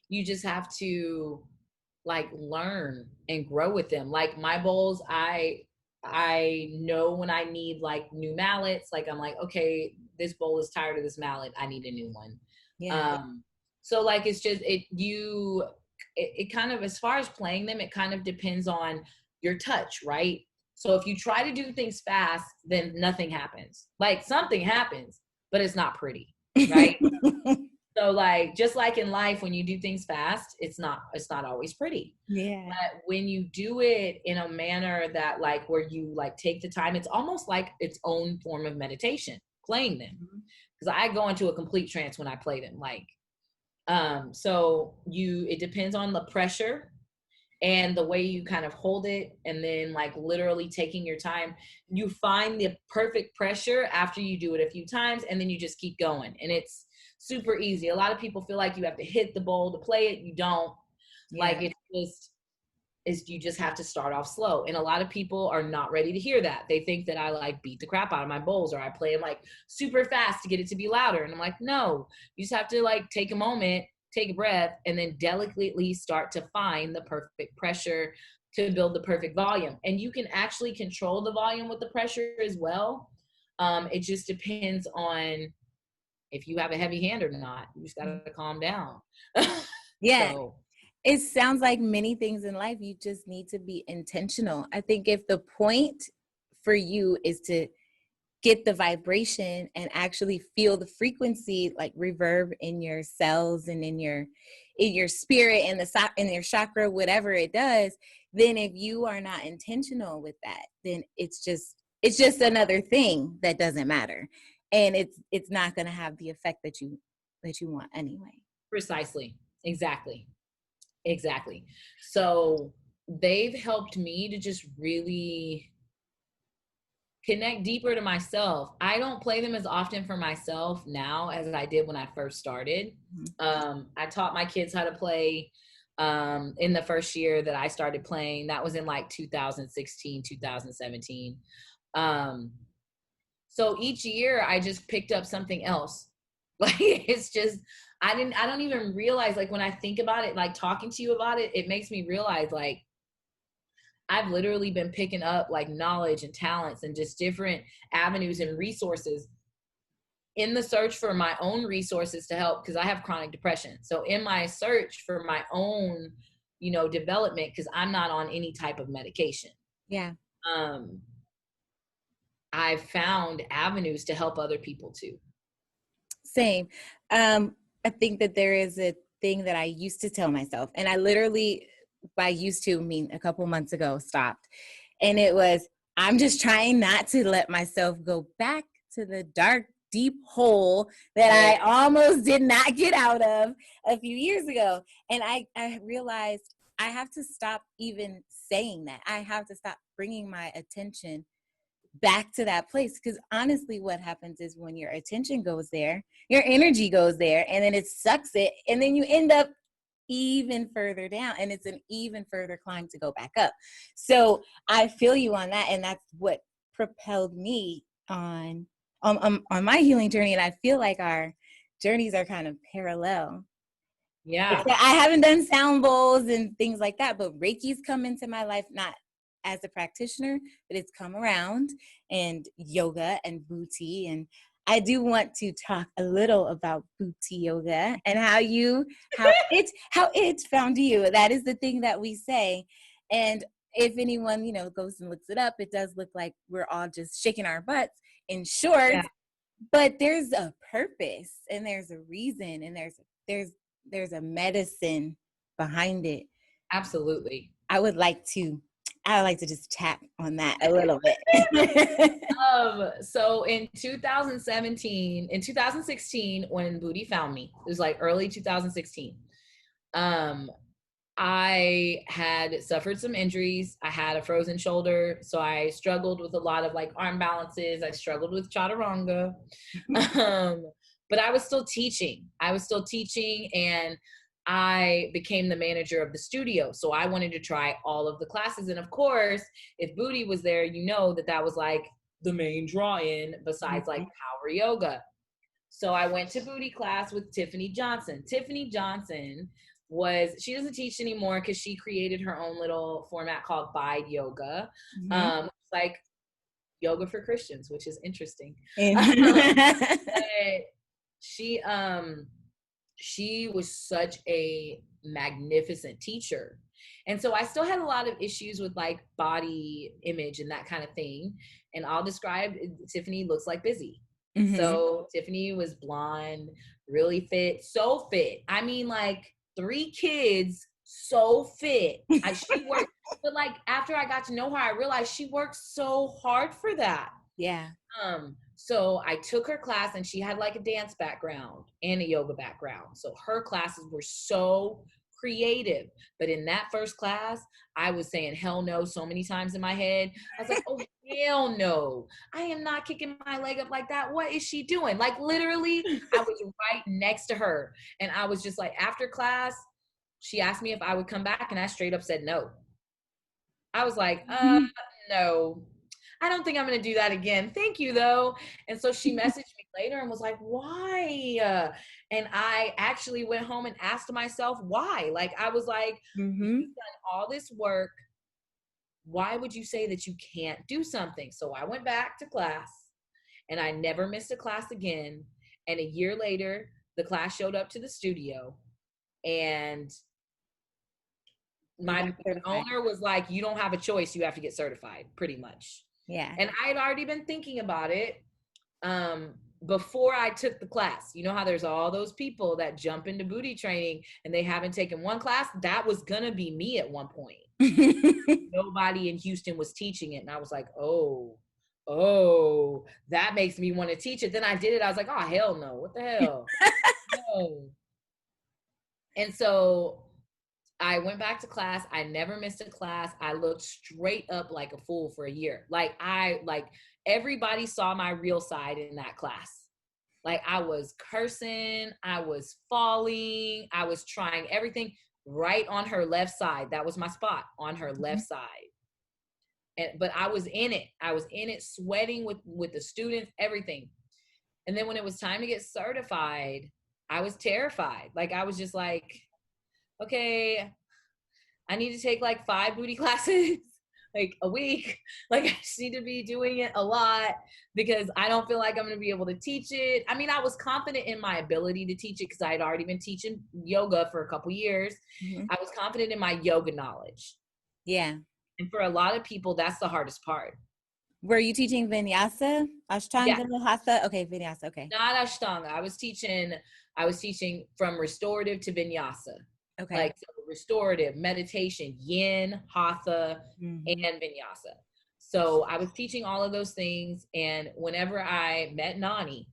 you just have to like learn and grow with them. Like my bowls, I know when I need like new mallets. Like I'm like, okay, this bowl is tired of this mallet, I need a new one. So like it's just it kind of, as far as playing them, it kind of depends on your touch, right? So if you try to do things fast, then nothing happens. Like something happens, but it's not pretty, right? So like, just like in life, when you do things fast, it's not always pretty. Yeah. But when you do it in a manner that like, where you like take the time, it's almost like its own form of meditation, playing them. Because I go into a complete trance when I play them. Like, so it depends on the pressure and the way you kind of hold it, and then like literally taking your time. You find the perfect pressure after you do it a few times, and then you just keep going, and it's super easy. A lot of people feel like you have to hit the bowl to play it. You don't. Like you just have to start off slow, and a lot of people are not ready to hear that. They think that I like beat the crap out of my bowls, or I play them like super fast to get it to be louder, and I'm like, no, you just have to like take a moment, take a breath, and then delicately start to find the perfect pressure to build the perfect volume. And you can actually control the volume with the pressure as well. It just depends on if you have a heavy hand or not. You just got to calm down. Yeah. So. It sounds like many things in life, you just need to be intentional. I think if the point for you is to get the vibration and actually feel the frequency, like reverb in your cells and in your spirit and in your chakra, whatever it does, then if you are not intentional with that, then it's just another thing that doesn't matter, and it's not going to have the effect that you want anyway. Precisely. Exactly. So they've helped me to just really connect deeper to myself. I don't play them as often for myself now as I did when I first started. I taught my kids how to play in the first year that I started playing. That was in like 2016, 2017. So each year I just picked up something else. Like it's just, I don't even realize, like when I think about it, like talking to you about it, it makes me realize like I've literally been picking up like knowledge and talents and just different avenues and resources in the search for my own resources to help, because I have chronic depression. So in my search for my own, development, because I'm not on any type of medication. Yeah. I've found avenues to help other people too. Same. I think that there is a thing that I used to tell myself, and I literally, by used to mean a couple months ago, stopped. And it was, I'm just trying not to let myself go back to the dark, deep hole that I almost did not get out of a few years ago. And I realized I have to stop even saying that. I have to stop bringing my attention back to that place, because honestly what happens is when your attention goes there, your energy goes there, and then it sucks it, and then you end up even further down, and it's an even further climb to go back up. So I feel you on that, and that's what propelled me on my healing journey. And I feel like our journeys are kind of parallel. Yeah. I haven't done sound bowls and things like that, but Reiki's come into my life, not as a practitioner, but it's come around, and yoga and Buti. And I do want to talk a little about Buti Yoga and how it found you. That is the thing that we say. And if anyone, goes and looks it up, it does look like we're all just shaking our butts in shorts. Yeah. But there's a purpose, and there's a reason, and there's a medicine behind it. Absolutely. I would like to just tap on that a little bit. So in 2016, when Buti found me, it was like early 2016. I had suffered some injuries. I had a frozen shoulder. So I struggled with a lot of like arm balances. I struggled with chaturanga. But I was still teaching. And I became the manager of the studio. So I wanted to try all of the classes. And of course, if Buti was there, that was like the main draw-in besides like power yoga. So I went to Buti class with Tiffany Johnson. Tiffany Johnson she doesn't teach anymore because she created her own little format called Buti Yoga. Like yoga for Christians, which is interesting. She was such a magnificent teacher. And so I still had a lot of issues with like body image and that kind of thing. And I'll describe, Tiffany looks like Busy. Mm-hmm. So Tiffany was blonde, really fit, so fit. I mean, like 3 kids, so fit. She worked, but like after I got to know her, I realized she worked so hard for that. Yeah. So I took her class, and she had like a dance background and a yoga background. So her classes were so creative. But in that first class, I was saying hell no so many times in my head. I was like, oh, hell no. I am not kicking my leg up like that. What is she doing? Like literally, I was right next to her. And I was just like, after class, she asked me if I would come back, and I straight up said no. I was like, no. I don't think I'm going to do that again. Thank you, though. And so she messaged me later and was like, why? And I actually went home and asked myself why. Like, I was like, you've done all this work. Why would you say that you can't do something? So I went back to class, and I never missed a class again. And a year later, the class showed up to the studio, and my owner was like, you don't have a choice. You have to get certified, pretty much. Yeah. And I had already been thinking about it before I took the class. You know how there's all those people that jump into booty training and they haven't taken one class? That was going to be me at one point. Nobody in Houston was teaching it. And I was like, oh, that makes me want to teach it. Then I did it. I was like, oh, hell no. What the hell? No. And so I went back to class. I never missed a class. I looked straight up like a fool for a year. Like everybody saw my real side in that class. Like I was cursing, I was falling, I was trying everything right on her left side. That was my spot, on her left side. But I was in it. I was in it, sweating with the students, everything. And then when it was time to get certified, I was terrified. Like I was just like, okay, I need to take like 5 booty classes like a week. Like I just need to be doing it a lot because I don't feel like I'm going to be able to teach it. I mean, I was confident in my ability to teach it because I had already been teaching yoga for a couple years. I was confident in my yoga knowledge. Yeah. And for a lot of people, that's the hardest part. Were you teaching Vinyasa? Ashtanga, Hatha? Okay, Vinyasa, okay. Not Ashtanga. I was teaching from restorative to Vinyasa. Okay. Like so restorative, meditation, yin, hatha, and Vinyasa. So I was teaching all of those things. And whenever I met Nani,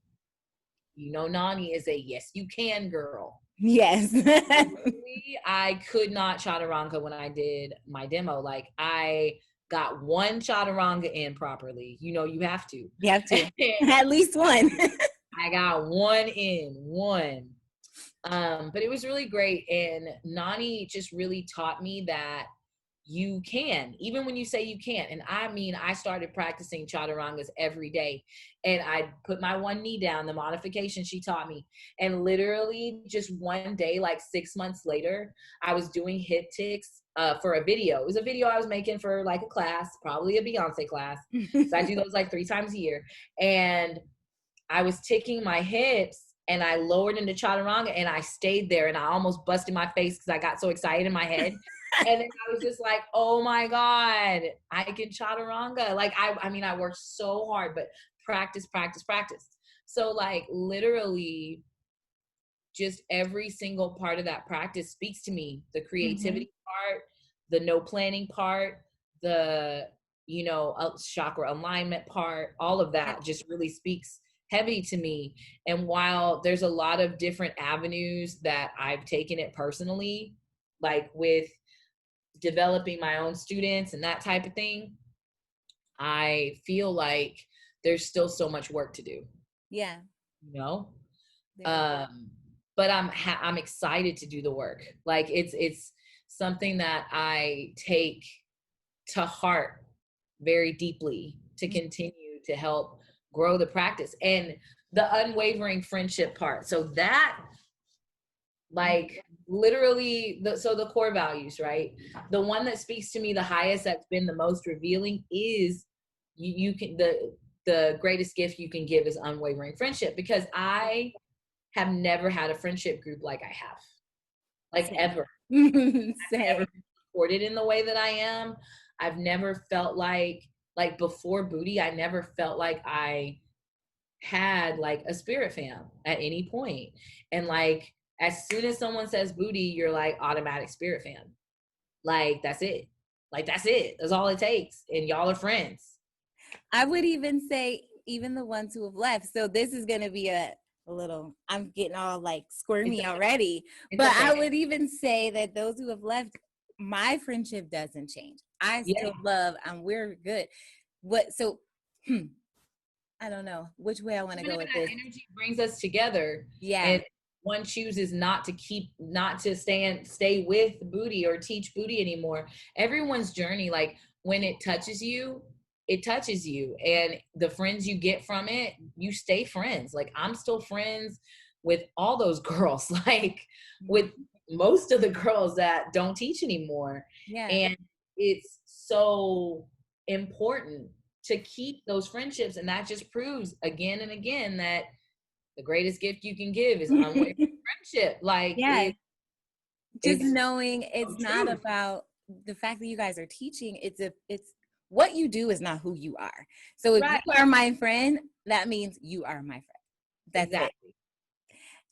you know, Nani is a yes, you can girl. Yes. I could not chaturanga when I did my demo. Like I got one chaturanga in properly. You know, you have to. You have to. At least one. I got one. But it was really great. And Nani just really taught me that you can, even when you say you can't. And I mean, I started practicing chaturangas every day and I put my one knee down, the modification she taught me. And literally just one day, like 6 months later, I was doing hip ticks for a video. It was a video I was making for like a class, probably a Beyonce class. So I do those like 3 times a year. And I was ticking my hips and I lowered into chaturanga and I stayed there and I almost busted my face because I got so excited in my head. And then I was just like, oh my God, I can chaturanga. Like, I mean, I worked so hard, but practice. So like literally just every single part of that practice speaks to me. The creativity part, the no planning part, the, you know, chakra alignment part, all of that just really speaks heavy to me. And while there's a lot of different avenues that I've taken it personally, like with developing my own students and that type of thing, I feel like there's still so much work to do. Yeah. You know? But I'm excited to do the work. Like it's something that I take to heart very deeply to continue to help grow the practice and the unwavering friendship part. So that, like literally the core values, right? The one that speaks to me the highest, that's been the most revealing, is you can, the greatest gift you can give is unwavering friendship, because I have never had a friendship group like I have, like ever. I've never been supported in the way that I am. I've never felt like before Booty, I never felt like I had like a spirit fam at any point. And like, as soon as someone says Booty, you're like automatic spirit fam. Like, that's it. Like, that's it. That's all it takes. And y'all are friends. I would even say, even the ones who have left. So this is going to be a little, I'm getting all like squirmy already. But I would even say that those who have left, my friendship doesn't change. I still love, and we're good. I don't know which way I want to go with this. Energy brings us together. Yeah. And one chooses not to stay with Booty or teach Booty anymore. Everyone's journey, like when it touches you, and the friends you get from it, you stay friends. Like I'm still friends with all those girls, like with most of the girls that don't teach anymore. Yeah. And it's so important to keep those friendships. And that just proves again and again that the greatest gift you can give is unwavering friendship. Like, yeah, just knowing it's not about the fact that you guys are teaching, it's what you do is not who you are. So if Right. you are my friend, that means you are my friend. That's Exactly. it.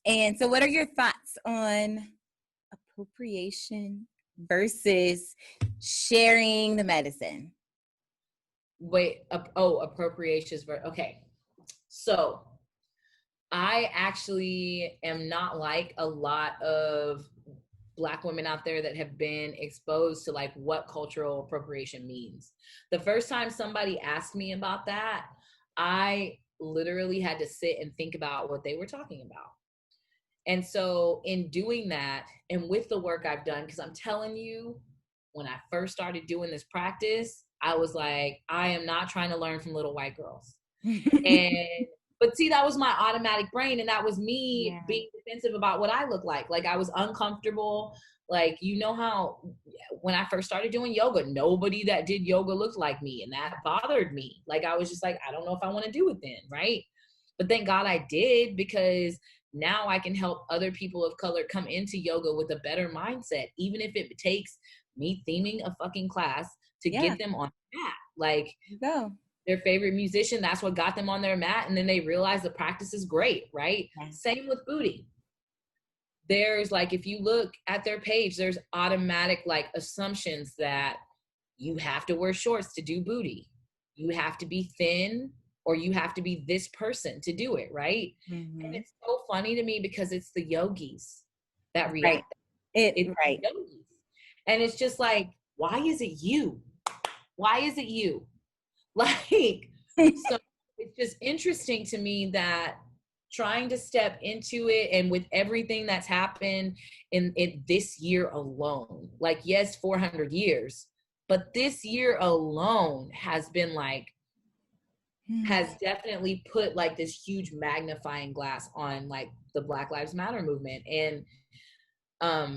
And so what are your thoughts on appropriation versus sharing the medicine? Wait, appropriations. Okay. So I actually am not like a lot of Black women out there that have been exposed to like what cultural appropriation means. The first time somebody asked me about that, I literally had to sit and think about what they were talking about. And so in doing that, and with the work I've done, because I'm telling you, when I first started doing this practice, I was like, I am not trying to learn from little white girls. And but see, that was my automatic brain, and that was me being defensive about what I look like. Like I was uncomfortable. Like, you know how when I first started doing yoga, nobody that did yoga looked like me, and that bothered me. Like I was just like, I don't know if I want to do it then, right? But thank God I did, because now I can help other people of color come into yoga with a better mindset, even if it takes me theming a fucking class to get them on the mat. Like, their favorite musician, that's what got them on their mat, and then they realize the practice is great, right? Same with Buti. There's like, if you look at their page, there's automatic like assumptions that you have to wear shorts to do Buti. You have to be thin, or you have to be this person to do it, right? And it's so funny to me because it's the yogis that react. It's the yogis. And it's just like, why is it you? Why is it you? Like, so it's just interesting to me that trying to step into it, and with everything that's happened in this year alone, like, yes, 400 years, but this year alone has been like, has definitely put like this huge magnifying glass on like the Black Lives Matter movement. And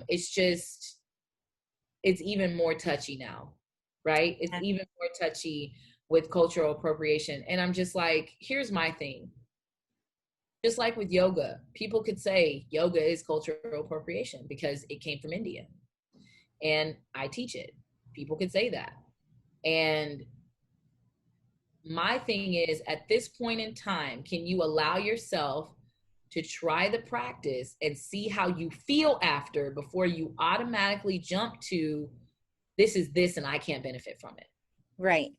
it's just, it's even more touchy now, right? It's even more touchy with cultural appropriation. And I'm just like, here's my thing. Just like with yoga, people could say yoga is cultural appropriation because it came from India and I teach it. People could say that. And my thing is, at this point in time, can you allow yourself to try the practice and see how you feel after, before you automatically jump to, this is this and I can't benefit from it. Right.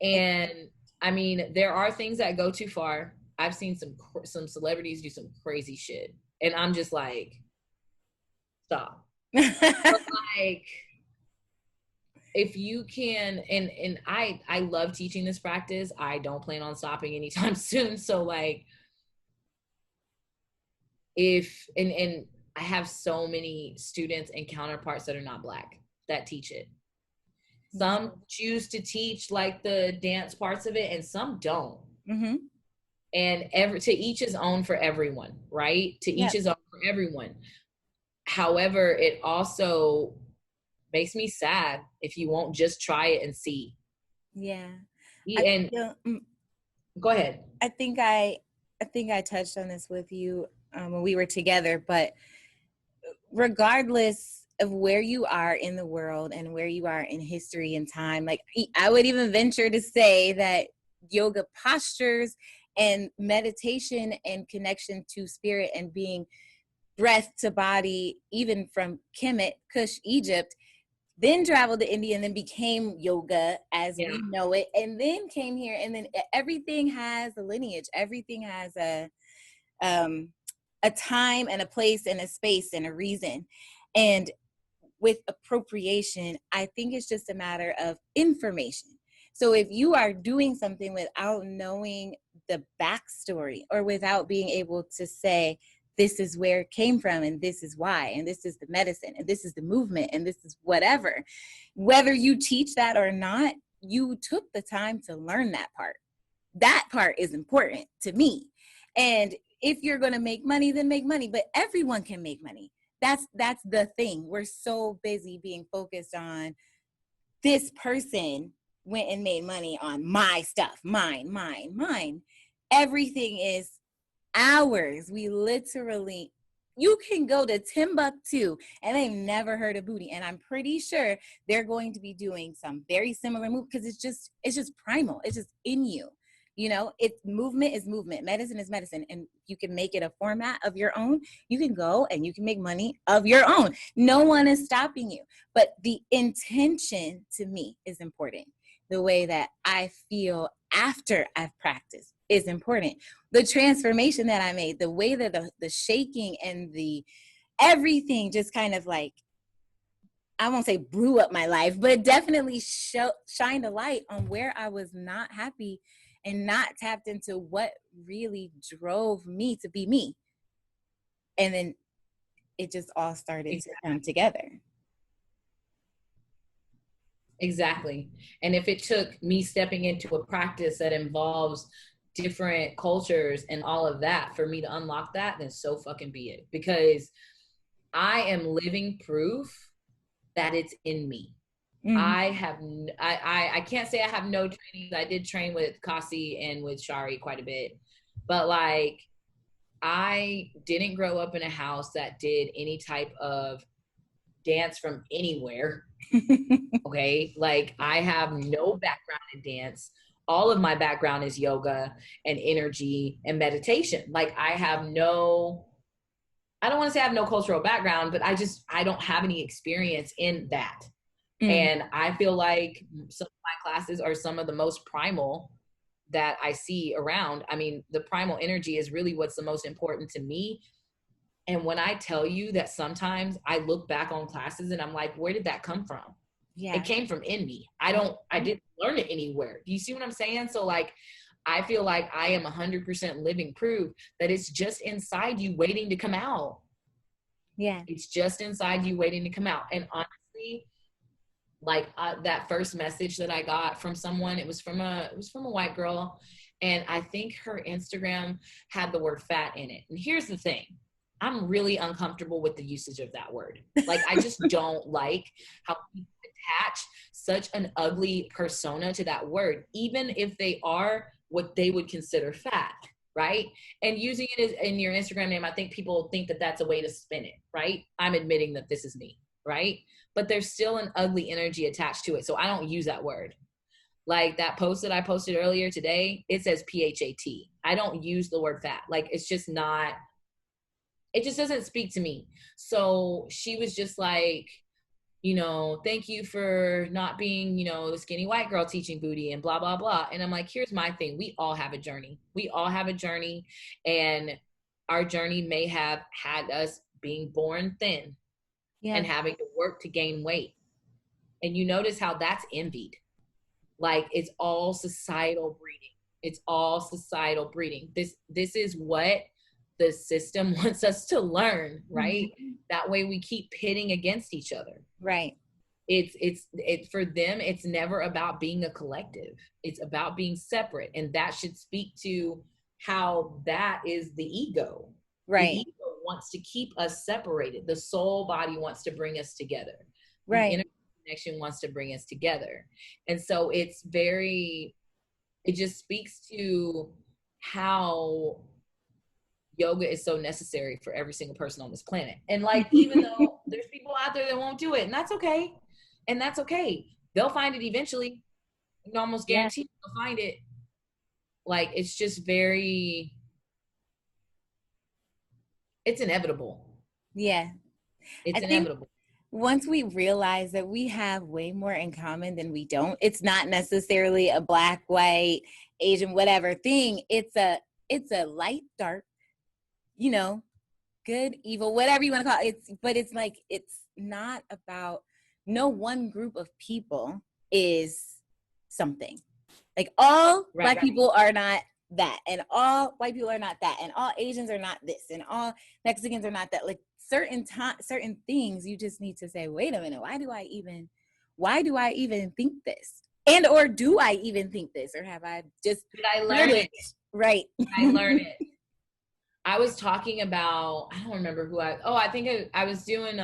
And I mean, there are things that go too far. I've seen some celebrities do some crazy shit, and I'm just like, stop. But like, if you can, and I love teaching this practice. I don't plan on stopping anytime soon. So like, if and I have so many students and counterparts that are not Black that teach it. Some choose to teach like the dance parts of it, and some don't. And to each his own for everyone, right? To each his own for everyone. However, it also makes me sad if you won't just try it and see. And go ahead. I think I touched on this with you when we were together, but regardless of where you are in the world and where you are in history and time, like I would even venture to say that yoga postures and meditation and connection to spirit and being breath to body, even from Kemet, Kush, Egypt, then traveled to India and then became yoga as we know it, and then came here, and then everything has a lineage, everything has a time and a place and a space and a reason. And with appropriation, I think it's just a matter of information. So if you are doing something without knowing the backstory, or without being able to say, this is where it came from, and this is why, and this is the medicine, and this is the movement, and this is whatever, whether you teach that or not, you took the time to learn that part. That part is important to me. And if you're going to make money, then make money, but everyone can make money. That's the thing. We're so busy being focused on this person went and made money on my stuff, mine. Everything is ours. We literally you can go to Timbuktu and they've never heard of Buti. And I'm pretty sure they're going to be doing some very similar move because it's just primal. It's just in you. You know, it's movement is movement. Medicine is medicine. And you can make it a format of your own. You can go and you can make money of your own. No one is stopping you. But the intention to me is important. The way that I feel after I've practiced is important. The transformation that I made, the way that the shaking and the everything just kind of like, I won't say blew up my life, but it definitely shined a light on where I was not happy and not tapped into what really drove me to be me. And then it just all started to come together. Exactly. And if it took me stepping into a practice that involves different cultures and all of that for me to unlock that, then so fucking be it. Because I am living proof that it's in me. Mm-hmm. I can't say I have no training. I did train with Kasi and with Shari quite a bit, but like I didn't grow up in a house that did any type of dance from anywhere. Okay, like I have no background in dance. All of my background is yoga and energy and meditation. Like I don't want to say I have no cultural background, but I don't have any experience in that. And I feel like some of my classes are some of the most primal that I see around. I mean, the primal energy is really what's the most important to me. And when I tell you that sometimes I look back on classes and I'm like, where did that come from? Yeah. It came from in me. I didn't learn it anywhere. Do you see what I'm saying? So like, I feel like I am 100% living proof that it's just inside you waiting to come out. Yeah. It's just inside you waiting to come out. And honestly, like that first message that I got from someone, it was from a white girl. And I think her Instagram had the word fat in it. And here's the thing. I'm really uncomfortable with the usage of that word. Like, I just don't like how people attach such an ugly persona to that word, even if they are what they would consider fat, right? And using it as in your Instagram name, I think people think that that's a way to spin it, right? I'm admitting that this is me, right? But there's still an ugly energy attached to it. So I don't use that word. Like that post that I posted earlier today, it says PHAT. I don't use the word fat. Like, it's just not, it just doesn't speak to me. So she was just like, you know, thank you for not being, you know, the skinny white girl teaching Buti and blah, blah, blah. And I'm like, here's my thing. We all have a journey. We all have a journey. And our journey may have had us being born thin and having to work to gain weight. And you notice how that's envied. Like, it's all societal breeding. It's all societal breeding. This is what the system wants us to learn, right? Mm-hmm. That way we keep pitting against each other. Right. It's for them, it's never about being a collective. It's about being separate. And that should speak to how that is the ego. Right. The ego wants to keep us separated. The soul body wants to bring us together. Right. The inner connection wants to bring us together. And so it just speaks to how yoga is so necessary for every single person on this planet. And like, even though there's people out there that won't do it, and that's okay. And that's okay. They'll find it eventually. You can almost guarantee they'll find it. Like, it's just it's inevitable. Yeah. It's inevitable. Once we realize that we have way more in common than we don't, it's not necessarily a black, white, Asian, whatever thing. It's a light, dark, you know, good, evil, whatever you want to call it. But it's like, it's not about, no one group of people is something. Like, all black people are not that, and all white people are not that, and all Asians are not this, and all Mexicans are not that. Like, certain things you just need to say, wait a minute, why do I even think this? And or do I even think this? Or have I just did I learn it? Right. I learned it. I was talking about, I don't remember I think I was doing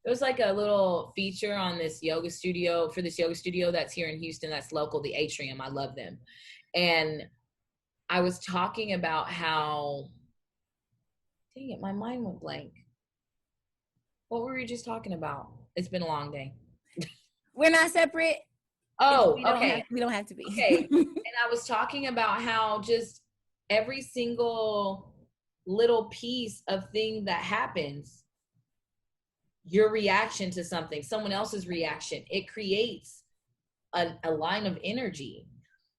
it was like a little feature on this yoga studio that's here in Houston, that's local, the Atrium. I love them. And I was talking about how Dang it, my mind went blank. What were we just talking about? It's been a long day. We're not separate. Oh, We don't have to be. Okay. And I was talking about how just every single little piece of thing that happens, your reaction to something, someone else's reaction, it creates a line of energy.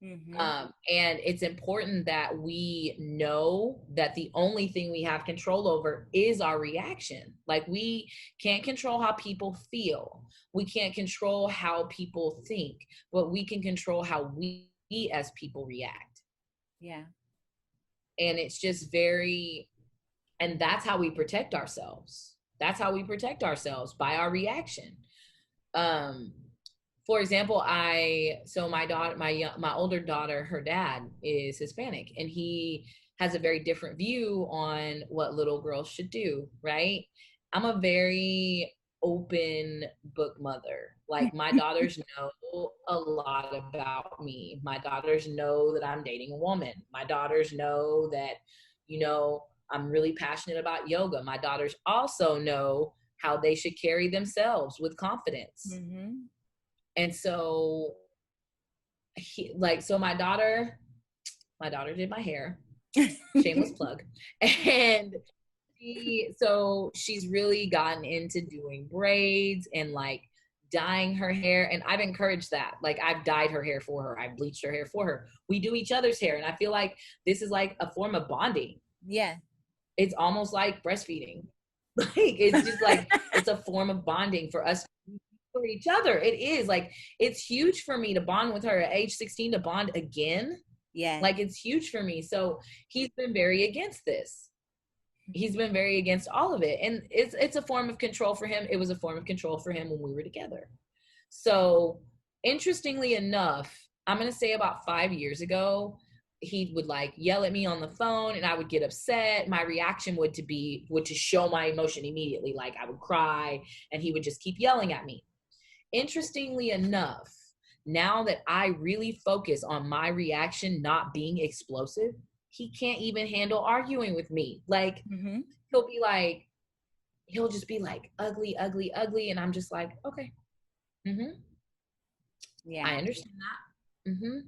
Mm-hmm. And it's important that we know that the only thing we have control over is our reaction. Like, we can't control how people feel. We can't control how people think, but we can control how we as people react. Yeah. And it's just and that's how we protect ourselves. That's how we protect ourselves, by our reaction. For example, my older daughter, her dad is Hispanic, and he has a very different view on what little girls should do, right? I'm a very open book mother. Like, my daughters know a lot about me. My daughters know that I'm dating a woman. My daughters know that, I'm really passionate about yoga. My daughters also know how they should carry themselves with confidence. Mm-hmm. And so my daughter did my hair, shameless plug. And she's really gotten into doing braids and like dyeing her hair. And I've encouraged that. Like, I've dyed her hair for her. I've bleached her hair for her. We do each other's hair. And I feel like this is like a form of bonding. Yeah. It's almost like breastfeeding. Like, it's just like, it's a form of bonding for us, for each other. It is like, it's huge for me to bond with her at age 16, to bond again. Yeah. Like, it's huge for me. So he's been very against this. He's been very against all of it. And it's a form of control for him. It was a form of control for him when we were together. So interestingly enough, I'm going to say about 5 years ago, he would like yell at me on the phone, and I would get upset. My reaction would to show my emotion immediately. Like, I would cry, and he would just keep yelling at me. Interestingly enough, now that I really focus on my reaction not being explosive, he can't even handle arguing with me. Like, mm-hmm. He'll just be like, ugly, ugly, ugly. And I'm just like, okay. Mm-hmm. Yeah. I understand that. Mm-hmm.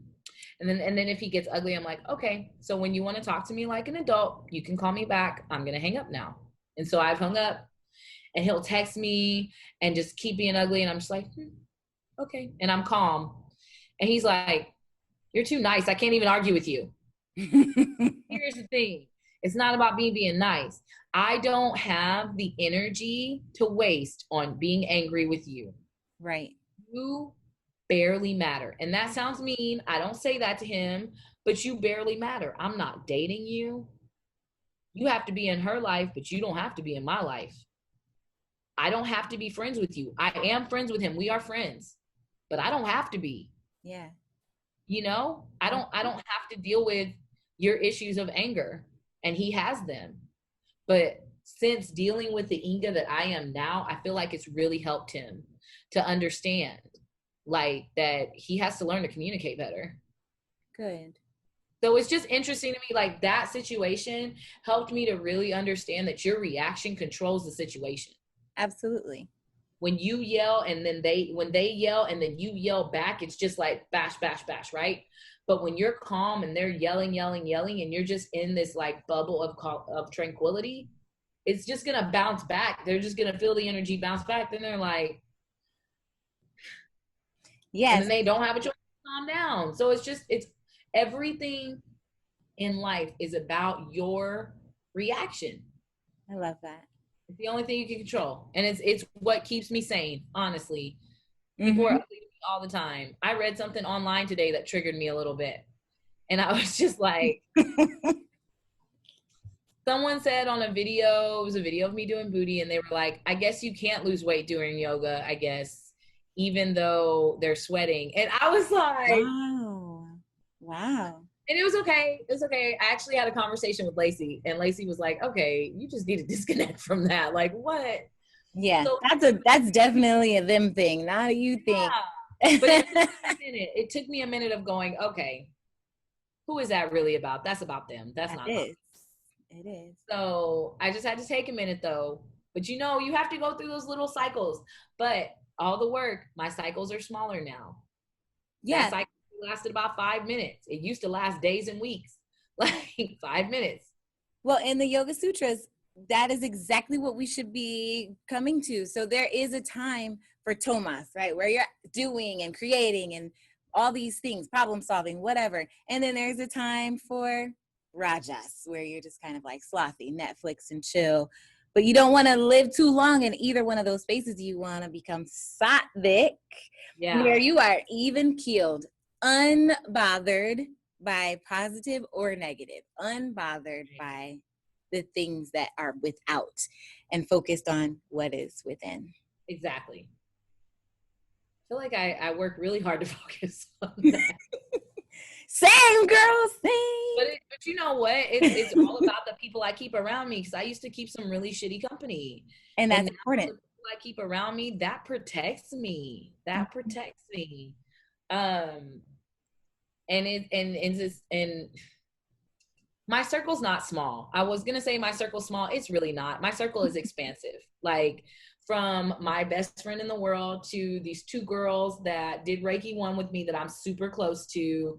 And then if he gets ugly, I'm like, okay, so when you want to talk to me like an adult, you can call me back. I'm going to hang up now. And so I've hung up, and he'll text me and just keep being ugly. And I'm just like, okay. And I'm calm. And he's like, you're too nice. I can't even argue with you. Here's the thing. It's not about me being nice. I don't have the energy to waste on being angry with you. Right. You barely matter. And that sounds mean. I don't say that to him, but you barely matter. I'm not dating you. You have to be in her life, but you don't have to be in my life. I don't have to be friends with you. I am friends with him. We are friends, but I don't have to be. Yeah. I don't have to deal with your issues of anger, and he has them. But since dealing with the Inga that I am now, I feel like it's really helped him to understand, like, that he has to learn to communicate better. Good. So it's just interesting to me, like, that situation helped me to really understand that your reaction controls the situation. Absolutely. When you yell and then when they yell and then you yell back, it's just like bash, bash, bash, right? But when you're calm and they're yelling, yelling, yelling, and you're just in this like bubble of tranquility, it's just going to bounce back. They're just going to feel the energy bounce back. Then they're like, yes. And then they don't have a choice to calm down. So it's everything in life is about your reaction. I love that. It's the only thing you can control. And it's what keeps me sane, honestly. People are ugly to me all the time. I read something online today that triggered me a little bit. And I was just like, someone said on a video, it was a video of me doing booty, and they were like, I guess you can't lose weight doing yoga, I guess, even though they're sweating. And I was like, wow. And it was okay. It was okay. I actually had a conversation with Lacey, and Lacey was like, okay, you just need to disconnect from that. Like, what? Yeah, so, that's definitely a them thing, not a you thing. Yeah. But it took me a minute of going, okay, who is that really about? That's about them. That's not about me. It is. So I just had to take a minute though. But you know, you have to go through those little cycles. But all the work, my cycles are smaller now. That Yeah. cycle lasted about 5 minutes. It used to last days and weeks, like 5 minutes. Well, in the Yoga Sutras, that is exactly what we should be coming to. So there is a time for Tomas, right? Where you're doing and creating and all these things, problem solving, whatever. And then there's a time for Rajas, where you're just kind of like slothy, Netflix and chill. But you don't want to live too long in either one of those spaces. You want to become sattvic, where you are even keeled, unbothered by positive or negative, unbothered by the things that are without, and focused on what is within. Exactly. I feel like I work really hard to focus on that. Same, girl, same. But you know what? It's all about the people I keep around me, because I used to keep some really shitty company. And that's important. The people I keep around me, that protects me. That protects me. And my circle's not small. I was gonna say my circle's small. It's really not. My circle is expansive. Like, from my best friend in the world to these two girls that did Reiki 1 with me that I'm super close to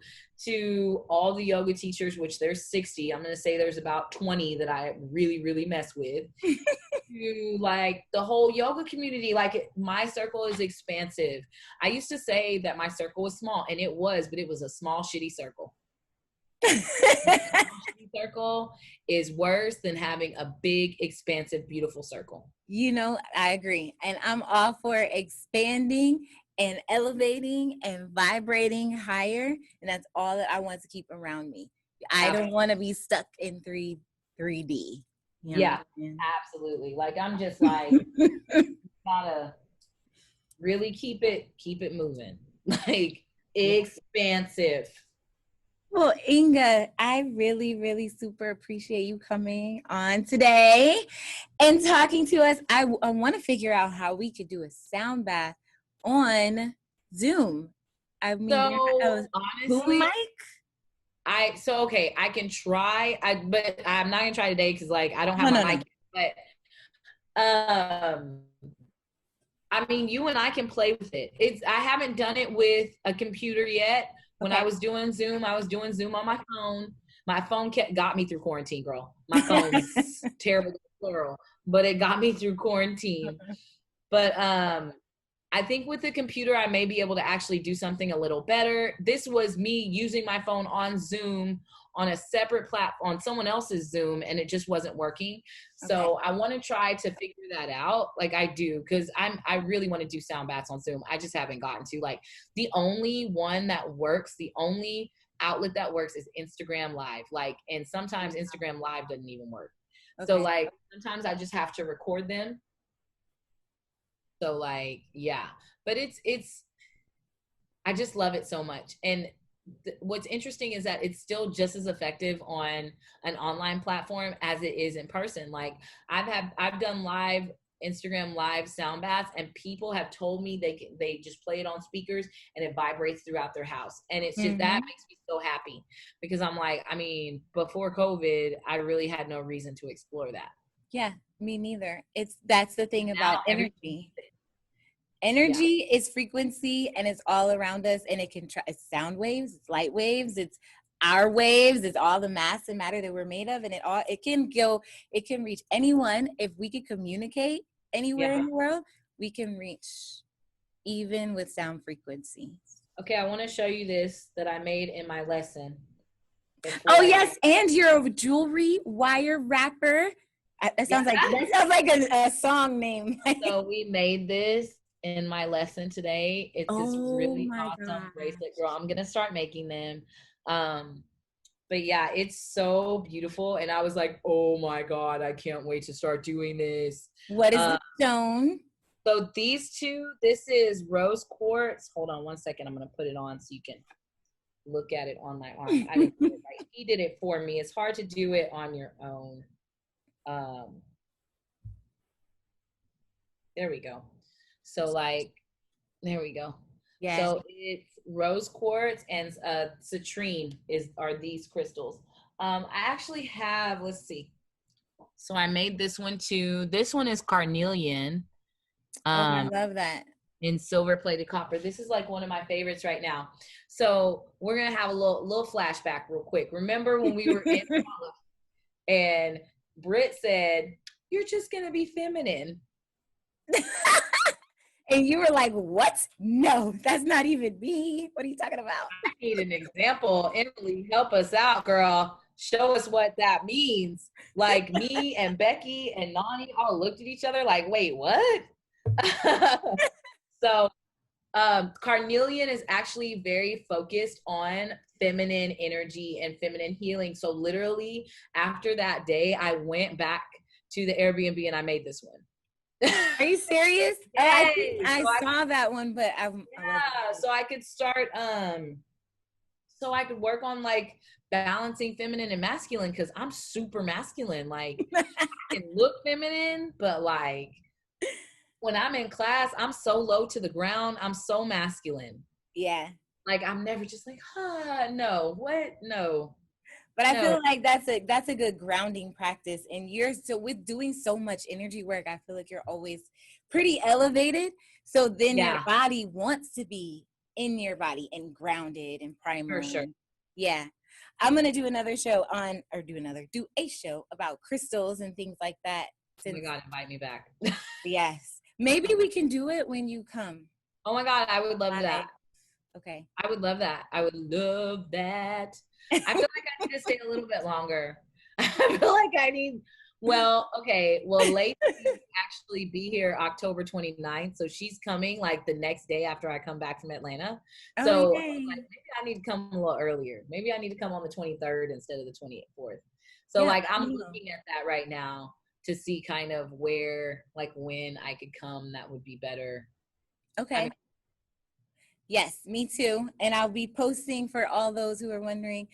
all the yoga teachers, which there's 60. I'm gonna say there's about 20 that I really, really mess with. To like the whole yoga community. Like, my circle is expansive. I used to say that my circle was small, and it was, but it was a small, shitty circle. Circle is worse than having a big, expansive, beautiful circle. You know, I agree. And I'm all for expanding and elevating and vibrating higher. And that's all that I want to keep around me. I don't want to be stuck in 3D. You know yeah, absolutely. Like, I'm just like, gotta really keep it moving. Like, expansive. Well, Inga, I really, really super appreciate you coming on today and talking to us. I want to figure out how we could do a sound bath on Zoom. I mean, so honestly, mic? Okay, I can try. But I'm not gonna try today because, like, I don't have my mic. But I mean, you and I can play with it. I haven't done it with a computer yet. When I was doing Zoom on my phone. My phone got me through quarantine, girl. My phone's terrible, plural, but it got me through quarantine. But I think with the computer, I may be able to actually do something a little better. This was me using my phone on Zoom on a separate platform, on someone else's Zoom, and it just wasn't working. So I want to try to figure that out. Like, I do, because I really want to do sound baths on Zoom. I just haven't gotten to. Like, the only one that works, the only outlet that works is Instagram Live. Like, and sometimes Instagram Live doesn't even work. So, like, sometimes I just have to record them. So, like, yeah, but it's I just love it so much. And what's interesting is that it's still just as effective on an online platform as it is in person. Like, I've done live Instagram Live sound baths, and people have told me they just play it on speakers and it vibrates throughout their house. And it's just, that makes me so happy, because I'm like, I mean, before COVID, I really had no reason to explore that. Yeah, me neither. That's the thing about energy. Energy is frequency, and it's all around us, and it's sound waves, it's light waves, it's our waves, it's all the mass and matter that we're made of, and it can reach anyone. If we could communicate anywhere in the world, we can reach even with sound frequencies. Okay, I want to show you this that I made in my lesson. Oh yes, and your jewelry wire wrapper. That sounds like a song name. So we made this in my lesson today. It's this really awesome bracelet, girl. I'm gonna start making them. But yeah, it's so beautiful, and I was like, oh my god, I can't wait to start doing this. What is the stone? So these two, this is rose quartz. Hold on one second, I'm gonna put it on so you can look at it on my arm. I didn't do it right. He did it for me. It's hard to do it on your own. There we go. So, like, there we go. Yes. So it's rose quartz and citrine are these crystals. I actually have, let's see, So I made this one too. This one is carnelian. I love that. In silver plated copper. This is like one of my favorites right now. So we're gonna have a little flashback real quick. Remember when we were in college and Britt said, "You're just gonna be feminine." And you were like, what? No, that's not even me. What are you talking about? I need an example. Emily, help us out, girl. Show us what that means. Like me and Becky and Nani all looked at each other like, wait, what? So carnelian is actually very focused on feminine energy and feminine healing. So literally after that day, I went back to the Airbnb and I made this one. Are you serious? Yes. I saw that one, but so I could start so I could work on like balancing feminine and masculine, because I'm super masculine. Like I can look feminine, but like when I'm in class, I'm so low to the ground. I'm so masculine. Yeah. Like I'm never just like, no, what? No. But I feel like that's a good grounding practice. And with doing so much energy work, I feel like you're always pretty elevated. So then your body wants to be in your body and grounded and primal. For sure. Yeah. I'm going to do a show about crystals and things like that. Oh my God, invite me back. Yes. Maybe we can do it when you come. Oh my God, I would love that. Okay. I would love that. I would love that. I feel like I need to stay a little bit longer. I feel like I need, Lacey actually be here October 29th. So she's coming like the next day after I come back from Atlanta. So maybe I need to come a little earlier. Maybe I need to come on the 23rd instead of the 24th. So I'm looking at that right now to see kind of where, like when I could come, that would be better. Okay. Yes, me too. And I'll be posting for all those who are wondering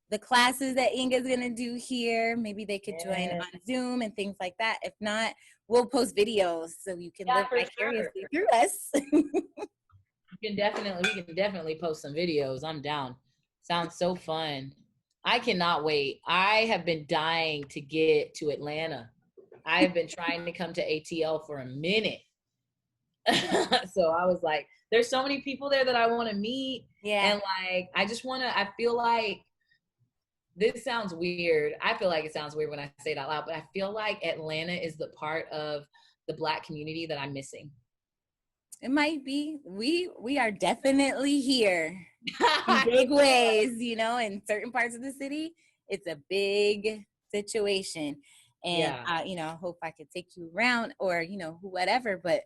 the classes that Inga's going to do here. Maybe they could join on Zoom and things like that. If not, we'll post videos so you can live vicariously through us. We can definitely post some videos. I'm down. Sounds so fun. I cannot wait. I have been dying to get to Atlanta. I have been trying to come to ATL for a minute. So I was like, there's so many people there that I want to meet. Yeah. And like, I feel like this sounds weird. I feel like it sounds weird when I say it out loud, but I feel like Atlanta is the part of the Black community that I'm missing. It might be. We are definitely here in big ways, in certain parts of the city. It's a big situation. And, I hope I could take you around or, whatever, but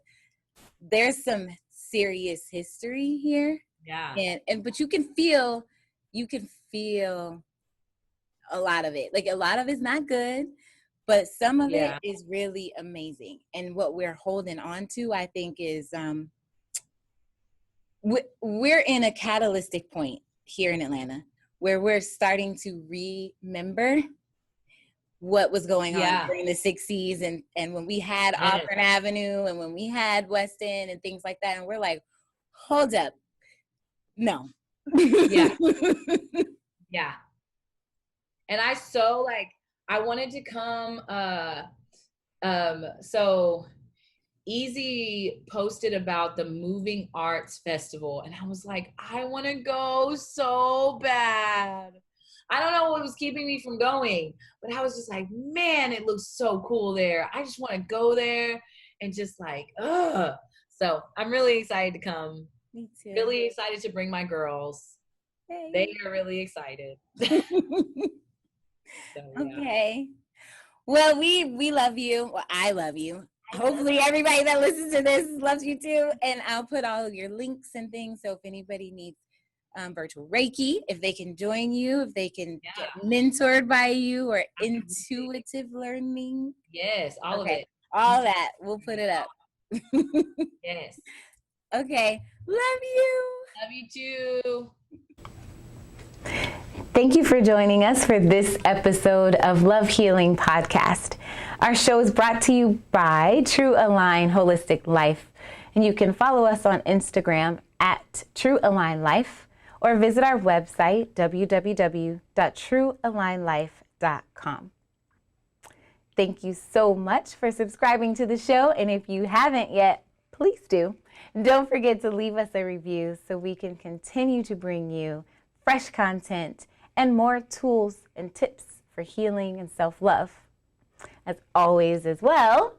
there's some serious history here. Yeah. But you can feel a lot of it. Like a lot of it's not good, but some of it is really amazing. And what we're holding on to, I think, is we're in a catalytic point here in Atlanta where we're starting to remember what was going on during the 60s and when we had Auburn Avenue and when we had West End and things like that. And we're like, hold up. No. Yeah. Yeah. And I wanted to come, so Easy posted about the Moving Arts Festival. And I was like, I want to go so bad. I don't know what was keeping me from going, but I was just like, man, it looks so cool there. I just want to go there and just like, ugh. So I'm really excited to come. Me too. Really excited to bring my girls. Hey. They are really excited. So, okay. Well, we love you. Well, I love you. Hopefully everybody that listens to this loves you too. And I'll put all of your links and things. So if anybody needs virtual Reiki, if they can join you, if they can get mentored by you or intuitive learning. Yes, all of it. All that. We'll put it up. Yes. Okay. Love you. Love you too. Thank you for joining us for this episode of Love Healing Podcast. Our show is brought to you by True Align Holistic Life, and you can follow us on Instagram at True Align Life or visit our website, www.truealignlife.com. Thank you so much for subscribing to the show. And if you haven't yet, please do. Don't forget to leave us a review so we can continue to bring you fresh content and more tools and tips for healing and self-love. As always as well,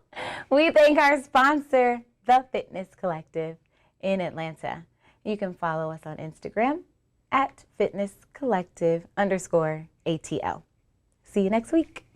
we thank our sponsor, The Fitness Collective in Atlanta. You can follow us on Instagram at fitnesscollective_ATL. See you next week.